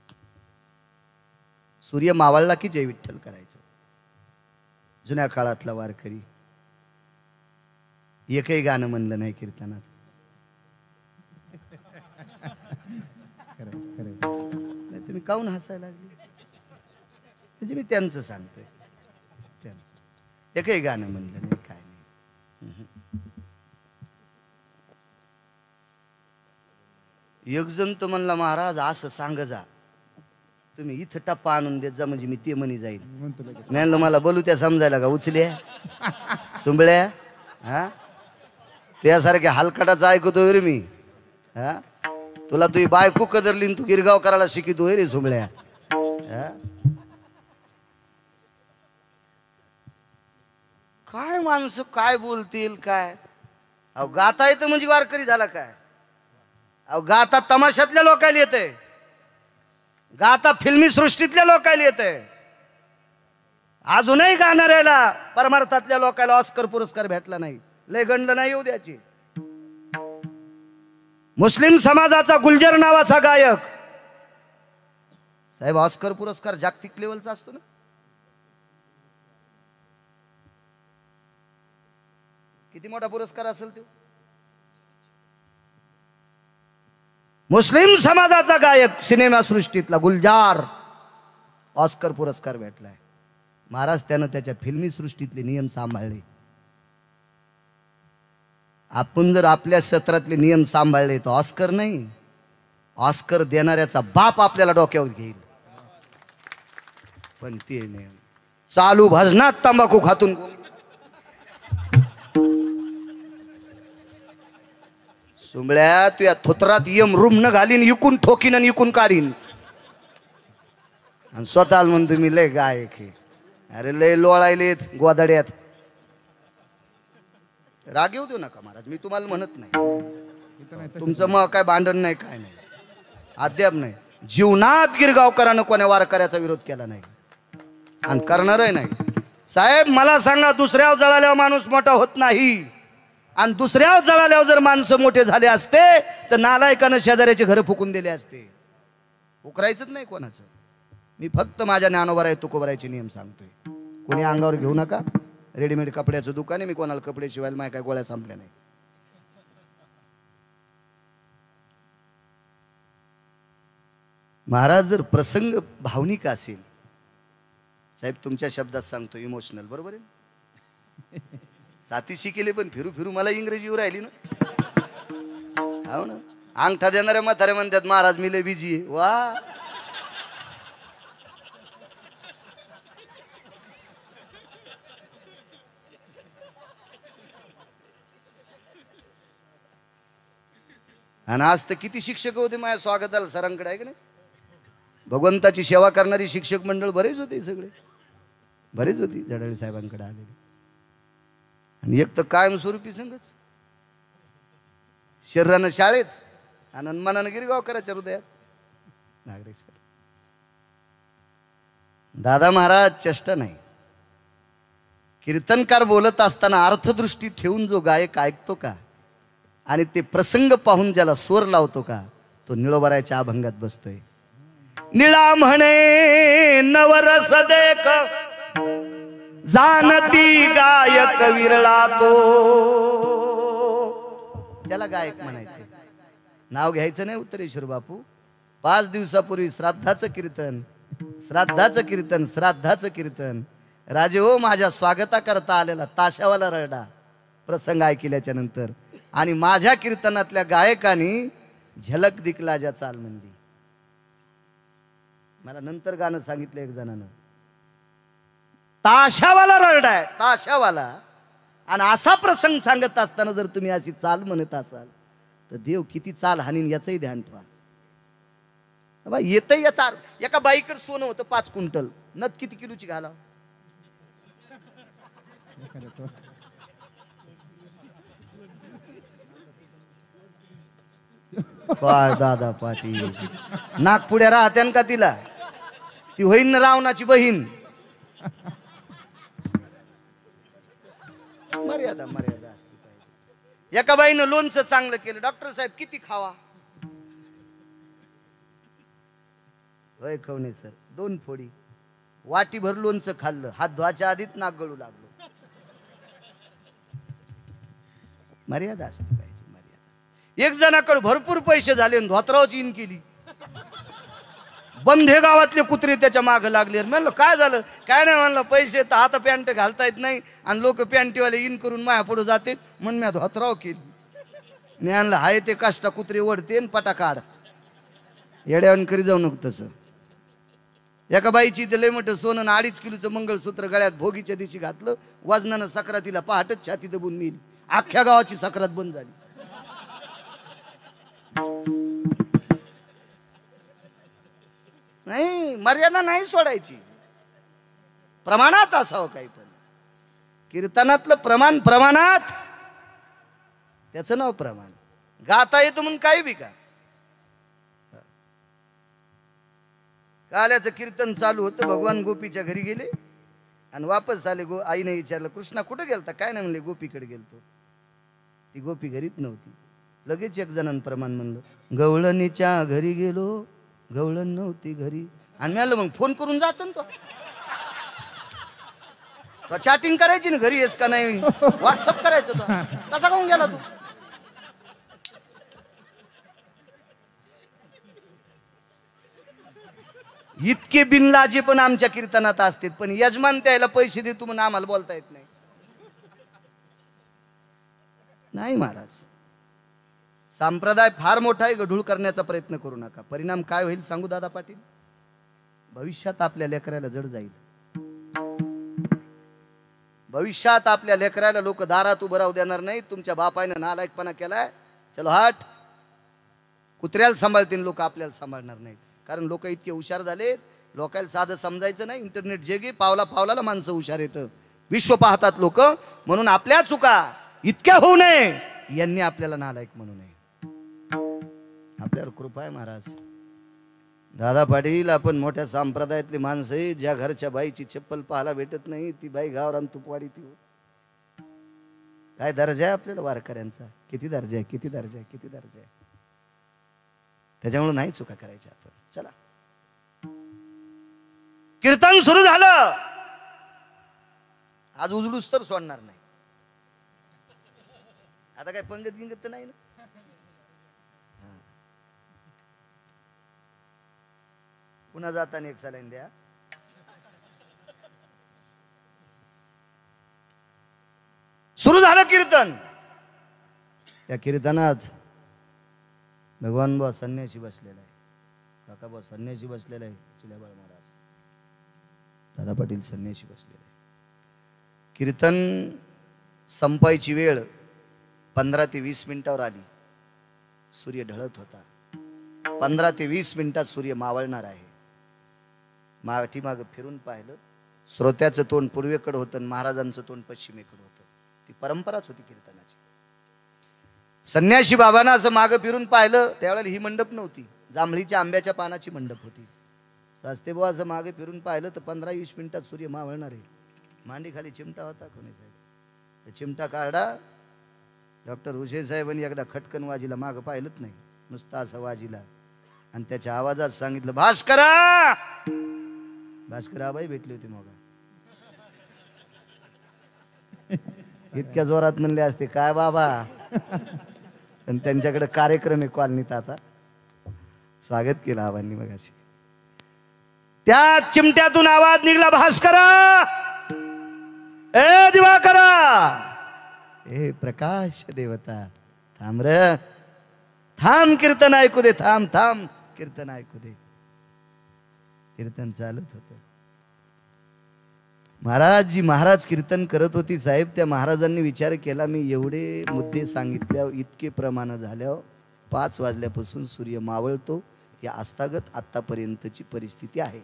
सूर्य मावळला की जय विठ्ठल करायचं. जुन्या काळातला वारकरी एकही गाणं म्हणलं नाही कीर्तनात. नाही तुम्ही काहून हसायला लागले? म्हणजे मी त्यांचं सांगतोय, त्यांचं एकही गाणं म्हणलं नाही, काय नाही. एक जण तर म्हणला, महाराज असं सांग जा, तुम्ही इथं टप्पा आणून देत जा म्हणजे मी ते म्हणी जाईल. नाही मला बोलू त्या समजायला का उचल्या सुंबळ्या, हा त्यासारख्या हलकटाचं ऐकतोय रे मी. हा तुला तुझी बायको कदरली, तू गिरगाव करायला शिकितोय रे सुंबळ्या. काय माणसं काय बोलतील काय. अहो गाता येतं म्हणजे वारकरी झाला काय? अहो गाता तमाशातल्या लोकायला येते, गाता फिल्मी सृष्टीतल्या लोकायला येते. अजूनही गाणाऱ्याला परमार्थातल्या लोकायला ऑस्कर पुरस्कार भेटला नाही, लय गंडलं नाही येऊ द्याची. मुस्लिम समाजाचा गुलजार नावाचा गायक साहेब, ऑस्कर पुरस्कार जागतिक लेवलचा असतो ना. किती मोठा पुरस्कार असेल तो. मुस्लिम समाजाचा गायक सिनेमा सृष्टीतला गुलजार, ऑस्कर पुरस्कार भेटलाय. महाराज त्यानं त्याच्या फिल्मी सृष्टीतले नियम सांभाळले. आपण जर आपल्या क्षेत्रातले नियम सांभाळले तर ऑस्कर नाही, ऑस्कर देणाऱ्याचा बाप आपल्याला डोक्यावर घेईल. पण ते नियम चालू भजनात तंबाखू खातून सुंबळ्या तू या थोतरात यम रूम न घालीन, इकून ठोकीन आणि इकून काढीन. आणि स्वतःला म्हणतो मी लय गायक आहे. अरे लय लोळायलेत गोदाड्यात. राग येऊ देऊ नका महाराज, मी तुम्हाला म्हणत नाही. तुमचं मग काय भांडण नाही, काय नाही, अद्याप नाही. जीवनात गिरगावकरानं कोण्या वारकऱ्याचा विरोध केला नाही आणि करणारही नाही. साहेब मला सांगा, दुसऱ्यावर जळाल्यावर माणूस मोठा होत नाही. आणि दुसऱ्यावर जळाल्यावर जर माणसं मोठे झाले असते तर नालायकानं शेजाऱ्याचे घर फुकून दिले असते. उकरायचंच नाही कोणाचं. मी फक्त माझ्या ज्ञानोबराय तुकोबरायचे नियम सांगतोय. कोणी अंगावर घेऊ नका. रेडीमेड कपड्याचं दुकान आहे, मी कोणाला कपडे शिवायला माझ्या काय गोळ्या संपल्या नाही. महाराज जर प्रसंग भावनिक असेल, साहेब तुमच्या शब्दात सांगतो इमोशनल, बरोबर आहे. साथी शिकेले पण फिरू फिरू मला इंग्रजी येऊ राहिली ना. हो ना, अंगठा देणाऱ्या म्हातारे म्हणतात महाराज मी लय बिजी आहे. वा आणि आज तर किती शिक्षक होते माझ्या स्वागताला सरांकडे, आहे की नाही. भगवंताची सेवा करणारी शिक्षक मंडळ बरेच होते, सगळे बरेच होती जडाळे साहेबांकडे आलेले. आणि एक तर कायमस्वरूपी संगच, शरीरानं शाळेत आणि मनानं गिरगावकराच्या हृदयात. नागरिक सर, दादा महाराज चेष्टा नाही. कीर्तनकार बोलत असताना अर्थदृष्टी ठेवून जो गायक ऐकतो का आणि ते प्रसंग पाहून ज्याला स्वर लावतो का, तो निळोबराच्या अभंगात बसतोय. निळा म्हणे नवरस देख जाणती गायक विरळा तो. त्याला गायक म्हणायचे, नाव घ्यायचं नाही. उत्तरेश्वर बापू 5 दिवसापूर्वी श्राद्धाचं कीर्तन, श्राद्धाचं कीर्तन, श्राद्धाचं कीर्तन. राजे हो, माझ्या स्वागता करता आलेला ताशावाला रडा प्रसंग ऐकल्याच्या नंतर. आणि माझ्या कीर्तनातल्या गायकांनी झलक दिखला चाल मंदी. मला नंतर गाणं सांगितलं एक जणानं, ताशावाला ररडाय, ताशावाला. आणि असा प्रसंग सांगत असताना जर तुम्ही अशी चाल म्हणत असाल तर देव किती चाल हानीन याचंही ध्यान ठेवा. येत याचा एका बाईकडे सोनं होतं 5 क्विंटल. नथ किती किलोची घाला? काय दादा पाटील, नागपुड्या राहत्यान का तिला? ती होईन रावणाची बहीण. मर्यादा मर्यादा असली पाहिजे. एका बाईनं लोणचं चांगलं केलं. डॉक्टर साहेब किती खावा? होय खवणे सर, 2 फोडी. वाटीभर लोणचं खाल्लं, हात धुवाच्या आधीच नाक गळू लागलो. मर्यादा असली पाहिजे, मर्यादा. एक जणाकडे भरपूर पैसे झाले, धोत्रावची इन केली. बंधे गावातले कुत्रे त्याच्या माग लागले. म्हणलं काय झालं? काय नाही म्हणलं, पैसे तर आता पॅन्ट घालता येत नाही आणि लोक पॅन्टीवाले इन करून माया पुढे जाते म्हणून मी धोत्राव केली. मी आणलं हाय ते काष्टा कुत्रे ओढते पटा काढ. येड्यावान करी जाऊ नको तसं. एका बाईची इथे लय मोठं सोनं 2.5 किलोचं मंगळसूत्र गळ्यात भोगीच्या दिवशी घातलं. वजनानं सक्रातीला पहाटच छाती दबून मिळली. अख्ख्या गावाची सक्रात बंद झाली. नाही, मर्यादा नाही सोडायची. प्रमाणात असावं काही पण. कीर्तनातलं प्रमाण प्रमाणात, त्याचं नाव प्रमाण. गाता येतं म्हणून काही बी का? काल्याचं कीर्तन चालू होतं. भगवान गोपीच्या घरी गेले आणि वापस आले. आईने विचारलं, कृष्णा कुठं गेलता? काय नाही म्हणले, गोपीकडे गेलतो. ती गोपी घरीच नव्हती. लगेच एक जणांना प्रमाण म्हणलं, गवळणीच्या घरी गेलो, गवळण नव्हती घरी. आणि मी आलं, मग फोन करून जायचं ना तो चॅटिंग करायची ना, घरी येस का नाही, व्हॉट्सअप करायचं तो. तसा काऊन गेला तू? इतके बिनलाजे पण आमच्या कीर्तनात असतात, पण यजमान त्याला पैसे देतो म्हणून आम्हाला बोलता येत नाही. नाही महाराज, संप्रदाय फार मोठा आहे. गढूळ करण्याचा प्रयत्न करू नका. परिणाम काय होईल सांगू दादा पाटील? भविष्यात आपल्या लेकराला जड जाईल. भविष्यात आपल्या लेकराला लोक दारात उभं राहू देणार नाही. तुमच्या बापाने नालायकपणा केलाय, चलो हट. कुत्र्याला सांभाळतील लोक, आपल्याला सांभाळणार नाहीत. कारण लोक इतके हुशार झालेत, लोकांना साधं समजायचं नाही. इंटरनेट जगी पावला पावलाला माणसं हुशार येतं. विश्व पाहतात लोक. म्हणून आपल्या चुका इतक्या होऊ नये यांनी आपल्याला नालायक म्हणू नये. आपल्यावर कृपा आहे महाराज. दादा पाटील, आपण मोठ्या संप्रदायातली माणसं आहे. ज्या घरच्या बाईची चप्पल पाहायला भेटत नाही ती बाई गावरान तुपवाडी ती. काय दर्जा आहे आपल्याला वारकऱ्यांचा? किती दर्जा आहे, किती दर्जा आहे, किती दर्जा आहे. त्याच्यामुळे नाही चुका करायच्या आपण. चला, कीर्तन सुरू झालं. आज उजळूस तर सोडणार नाही. आता काय पंगत गिंगत तर नाही ना. पुन्हा जाताना एक सलाईन द्या. सुरू झालं कीर्तन. त्या कीर्तनात भगवान बुवा संन्यासी बसलेला आहे. काका बुवा संन्यासी बसलेला आहे. चिल्याबाळ महाराज, दादा पाटील संन्यासी बसलेला आहे. कीर्तन संपायची वेळ 15 ते 20 मिनिटावर आली. सूर्य ढळत होता. 15 ते 20 मिनिटात सूर्य मावळणार आहे. पाठीमागं फिरून पाहिलं. श्रोत्याचं तोंड पूर्वेकडे होतं, महाराजांचं तोंड पश्चिमेकडे होतं. ती परंपराच होती कीर्तनाची. संन्यासी बाबांना असं मागं फिरून पाहिलं, त्यावेळेला ही मंडप नव्हती, जांभळीच्या आंब्याच्या पानाची मंडप होती. शास्त्री बुवा असं मागे फिरून पाहिलं तर 15-20 मिनिटात सूर्य मावळणार आहे. मांडी खाली चिमटा होता कोणी साहेब, तर चिमटा काढा. डॉक्टर हुसेन साहेबांनी एकदा खटकन वाजीला मागं पाहिलंच नाही, नुसता असं वाजीला, आणि त्याच्या आवाजात सांगितलं, भास्करा. भास्कराबाई भेटली होती मग. इतक्या जोरात म्हणले असते काय बाबा, आणि त्यांच्याकडे कार्यक्रम आहे कॉलनीत, आता स्वागत केलं आबांनी मगाशी. त्या चिमट्यातून आवाज निघला, भास्करा, ए दिवाकरा, ए प्रकाश देवता, थांब र, थांब, कीर्तन ऐकू दे, थांब थांब, कीर्तन ऐकू दे. कीर्तन चालत होतं. महाराज कीर्तन करत होती साहेब. त्या महाराजांनी विचार केला, मी एवढे मुद्दे सांगितल्यावर, इतके प्रमाण झाल्यावर 5 वाजल्यापासून सूर्य मावळतो, ही आस्थागत आतापर्यंतची परिस्थिती आहे,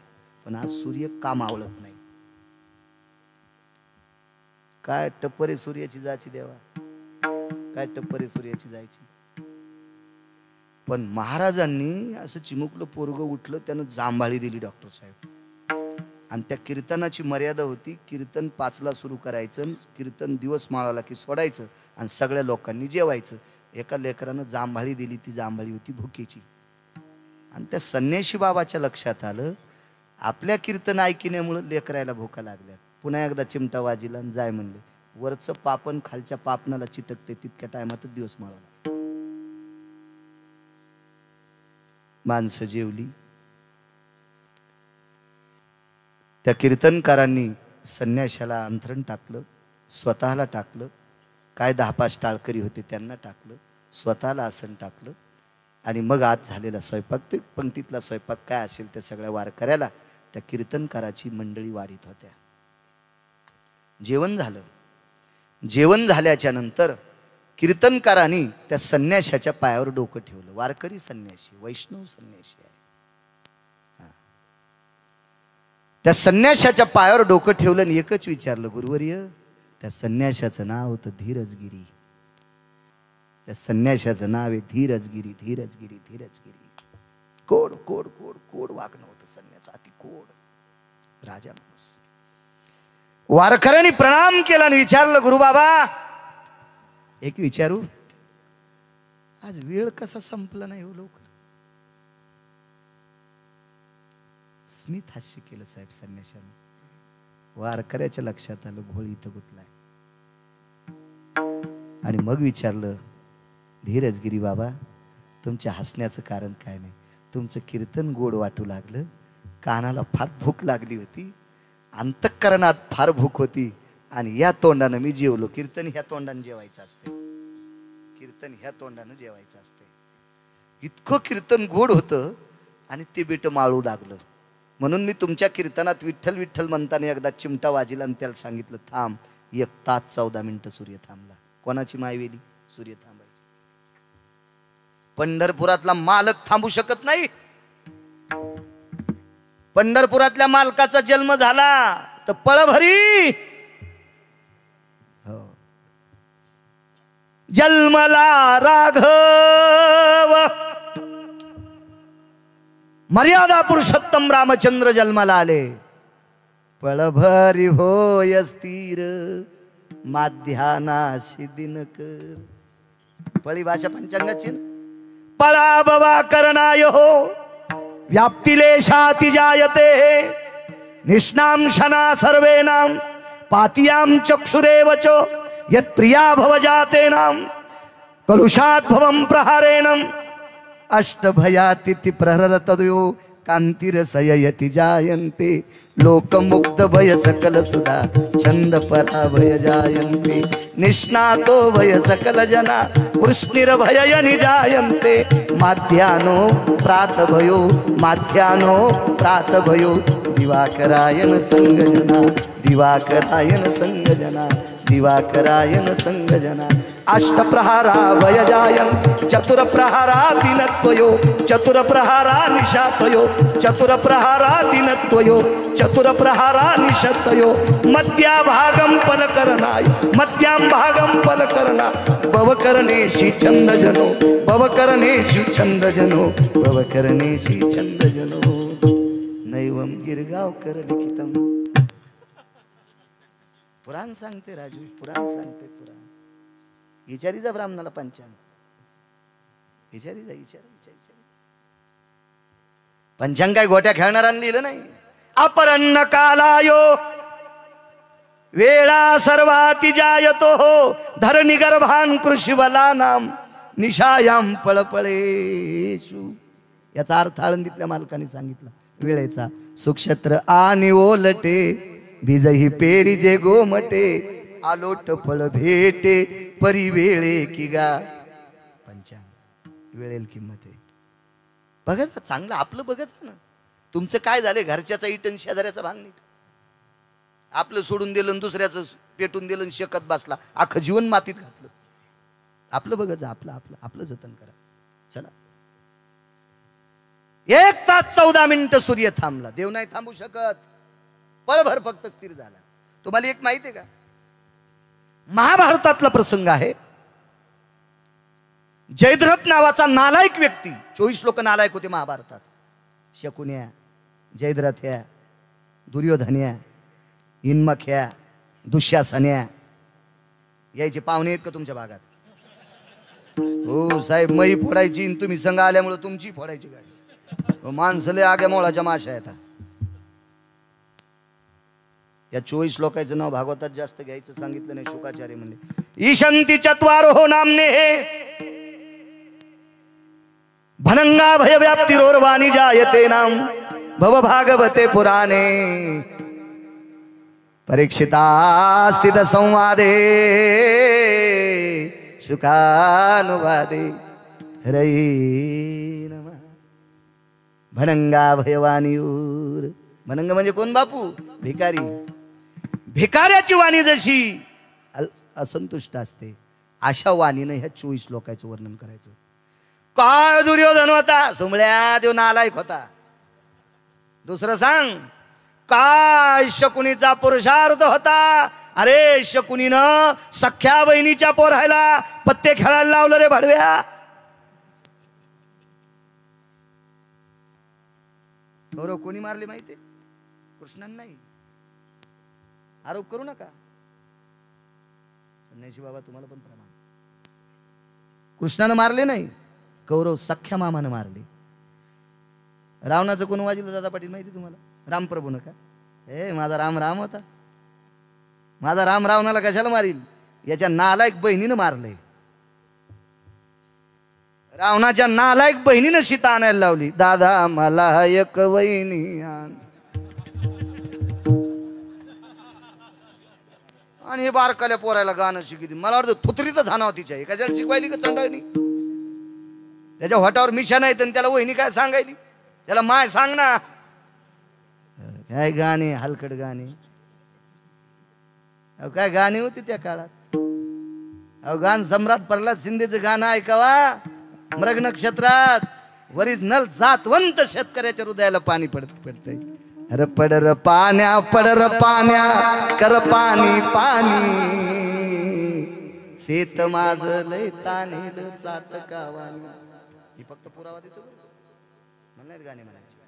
पण आज सूर्य का मावळत नाही? काय टप्परे सूर्याची जायची देवा, काय टप्परे सूर्याची जायची. पण महाराजांनी असं चिमुकलं पोरगं उठलं, त्यानं जांभाळी दिली डॉक्टर साहेब. आणि त्या कीर्तनाची मर्यादा होती, कीर्तन 5ला सुरू करायचं, कीर्तन दिवस माळाला की सोडायचं, आणि सगळ्या लोकांनी जेवायचं. एका लेकरानं जांभाळी दिली, ती जांभाळी होती भुकेची. आणि त्या संन्याशी बाबाच्या लक्षात आलं, आपल्या कीर्तन ऐकण्यामुळे लेकरायला भुका लागल्या. पुन्हा एकदा चिमटा वाजीला आणि जाय म्हणले. वरचं पापण खालच्या पापणाला चिटकते, तितक्या टायमातच दिवस माळाला. माणसं जेवली. त्या कीर्तनकारांनी संन्याशाला अंथरण टाकलं, स्वतःला टाकलं, काय 10-5 टाळकरी होते त्यांना टाकलं, स्वतःला आसन टाकलं, आणि मग आज झालेला स्वयंपाक, ते पंक्तीतला स्वयंपाक काय असेल त्या सगळ्या वारकऱ्याला त्या कीर्तनकाराची मंडळी वाढीत होत्या. जेवण झालं. जेवण झाल्याच्या नंतर कीर्तनकारांनी त्या संन्याशाच्या पायावर डोकं ठेवलं. वारकरी संन्याशी, वैष्णव संन्याशी आहे. त्या संन्याशाच्या पायावर डोकं ठेवलं आणि एकच विचारलं, गुरुवर्य, त्या संन्याशाचं नाव होतं धीरजगिरी. त्या संन्याशाचं नाव आहे धीरजगिरी, धीरजगिरी, धीरजगिरी. कोड कोड कोड कोड वागणं होतं संन्याचं, अति कोड, राजा माणूस. वारकऱ्यांनी प्रणाम केला आणि विचारलं, गुरु बाबा, एक विचारू, आज वेळ कसा संपला नाही हो लवकर? स्मित हास्य केलं साहेब संन्याशाने. वारकऱ्याच्या लक्षात आलं, घोळ इथं गुतलाय. आणि मग विचारलं, धीरजगिरी बाबा, तुमच्या हसण्याचं कारण काय नाही? तुमचं कीर्तन गोड वाटू लागलं, कानाला फार भूक लागली होती, अंतःकरणात फार भूक होती, आणि या तोंडानं मी जेवलो. कीर्तन ह्या तोंडानं जेवायचं असते, कीर्तन ह्या तोंडानं जेवायचं असते. इतकं कीर्तन गोड होतं आणि ते बेट माळू लागलं. म्हणून मी तुमच्या कीर्तनात विठ्ठल विठ्ठल म्हणताना एकदा चिमटा वाजिला आणि त्याला सांगितलं, थांब. 1 तास 14 मिनिटं सूर्य थांबला. कोणाची मायवेली? सूर्य थांबायची. पंढरपुरातला मालक थांबू शकत नाही. पंढरपुरातल्या मालकाचा जन्म झाला तर पळभरी. हो, जन्मला राघव, मर्यादा पुरुषोत्तम रामचंद्र जन्माला आले. पळभरी होय स्थिर, माध्यानाशी दिनकर. पळी भाषा पंचांगाची. पळाबवा करणाय हो, व्याप्तिलेशाति जायते, निष्णाम शना सर्वेनाम, पातियाम चक्षुरेव च, यत् प्रिया भव जातेनाम, कलुषात् भवं प्रहारेणम, अष्टभयातिथि प्रहरतयो, कांतिरसयति जायन्ते, लोकमुक्त भय सकल सुधा, छंद पराभय जायन्ते, निष्णातो भय सकल जना, वृष्णिर्भय निजायन्ते, माध्यानो प्रातभयो, माध्यानो प्रातभयो, दिवाकरायन संगजना, दिवाकरायन संगजना, दिवाकरायन संगजना. अष्टप्रहारा वयजायं, चतुरप्रहारा दिनत्वयो, चतुरप्रहारा निशात्वयो, चतुरप्रहारा दिनत्वयो, चतुर प्रहारा निशतयो मध्या भागम फलकरणाय मध्याम भागम फलकरणा भवकरणेशी छंदजनो भवकरणेशी छंदजनो भवकरणेशी छंदजनो नैवम गिरगावकर लिखितम. पुराण सांगते राजू, पुराण सांगते पुराण. विचारीचा ब्राह्मणाला पंचांग विचारी पंचांग काय गोट्या खेळणाऱ्यांना लिहिलं नाही. अपरन्न कालायो वेळा सर्वाती जायतो धरणी गर्भान कृषीवला नाम निशायाम पळपळेशु. याचा अर्थ आळंदीतल्या मालकाने सांगितला वेळेचा. सुक्षेत्र आणि ओलटे भिजही पेरी जे गोमटे आलोट फळ भेटे परी वेळे की गा. पंचांग वेळेल किंमत आहे. बघा चांगलं आपलं बघत ना. तुमचं काय झालंय घरच्याचा इटन शेजाऱ्याचा भांग नीट. आपलं सोडून दिलं दुसऱ्याचं पेटून दिलं शेकत बसला अख्खं जीवन मातीत घातलं. आपलं बघायचं आपलं आपलं आपलं जतन करा. चला 1 तास 14 मिनिटं सूर्य थांबला. देव नाही थांबू शकत. पळभर फक्त स्थिर झाला. तुम्हाला एक माहिती आहे का महाभारतातला प्रसंग आहे. जयद्रथ नावाचा नालायक व्यक्ती 24 लोक नालायक होते महाभारतात. शकुन्या जयद्रथ्या दुर्योधन्या इन्मख्या दुःशासन्या यायचे पाहुणे आहेत का तुमच्या भागात? हो साहेब मई फोडायची तुम्ही संघ आल्यामुळे तुमची फोडायची गाडी. माणसले आग्या मोळाच्या माशा येतात. या 24 लोकांचं नाव भागवतात जास्त घ्यायचं सांगितलं नाही. शुकाचार्य म्हणले ईशंती चत्वार हो नामने भनंगा भय व्याप्तिरोर्वाणी जायते नाम भव भागवते पुराणे परीक्षिता स्थित संवादे शुकानुवादे हरई नमः. भणंगा भयवाणीवर. भणंग म्हणजे कोण बापू? भिकारी. भिकाऱ्याची वाणी जशी असंतुष्ट असते अशा वाणीनं ह्या 24 लोकांचं वर्णन करायचं. काय दुर्योधन होता सुमळ्या देव नालायक होता. दुसरं सांग काय शकुनीचा पुरुषार्थ होता. अरे शकुनीनं सख्या बहिणीच्या पोरायला पत्ते खेळायला लावलं रे भाडव्या. गौरव कोणी मारले माहितीये? कृष्णाने नाही. आरोप करू नका. संन्यासी बाबा तुम्हाला पण प्रमाण. कृष्णानं मारले नाही कौरव सख्या मामानं मारले. रावणाचं कोण वाजलं दादा पाटील माहिती तुम्हाला? रामप्रभू नका. माझा राम राम होता. माझा राम रावणाला कशाला मारील? याच्या नालायक बहिणीनं मारले. रावणाच्या नालायक बहिणीनं सीता आणायला लावली. दादा मला एक वहिनी आण. आणि हे बारकाल्या पोरायला गाणं शिकली. मला वाटतं थुतरीच झाणाव तिच्या. कशाला शिकवायली का चंडाळणी? त्याच्या होटावर मिशा नाही तर त्याला वहिनी काय सांगायली? त्याला माय सांग ना. काय गाणे हलकट गाणे. काय गाणे होते त्या काळात. गान सम्राट प्रल्हाद शिंदेचं गाणं ऐकावा. मृग नक्षत्रात वरील जातवंत शेतकऱ्याच्या हृदयाला पाणी पडतंय. अरे पडर पाण्या कर पाणी पाणी शेत माझ लय तानेल चाचकावानी. ही फक्त पुरावा देतो. मला नाहीत गाणे म्हणायचे.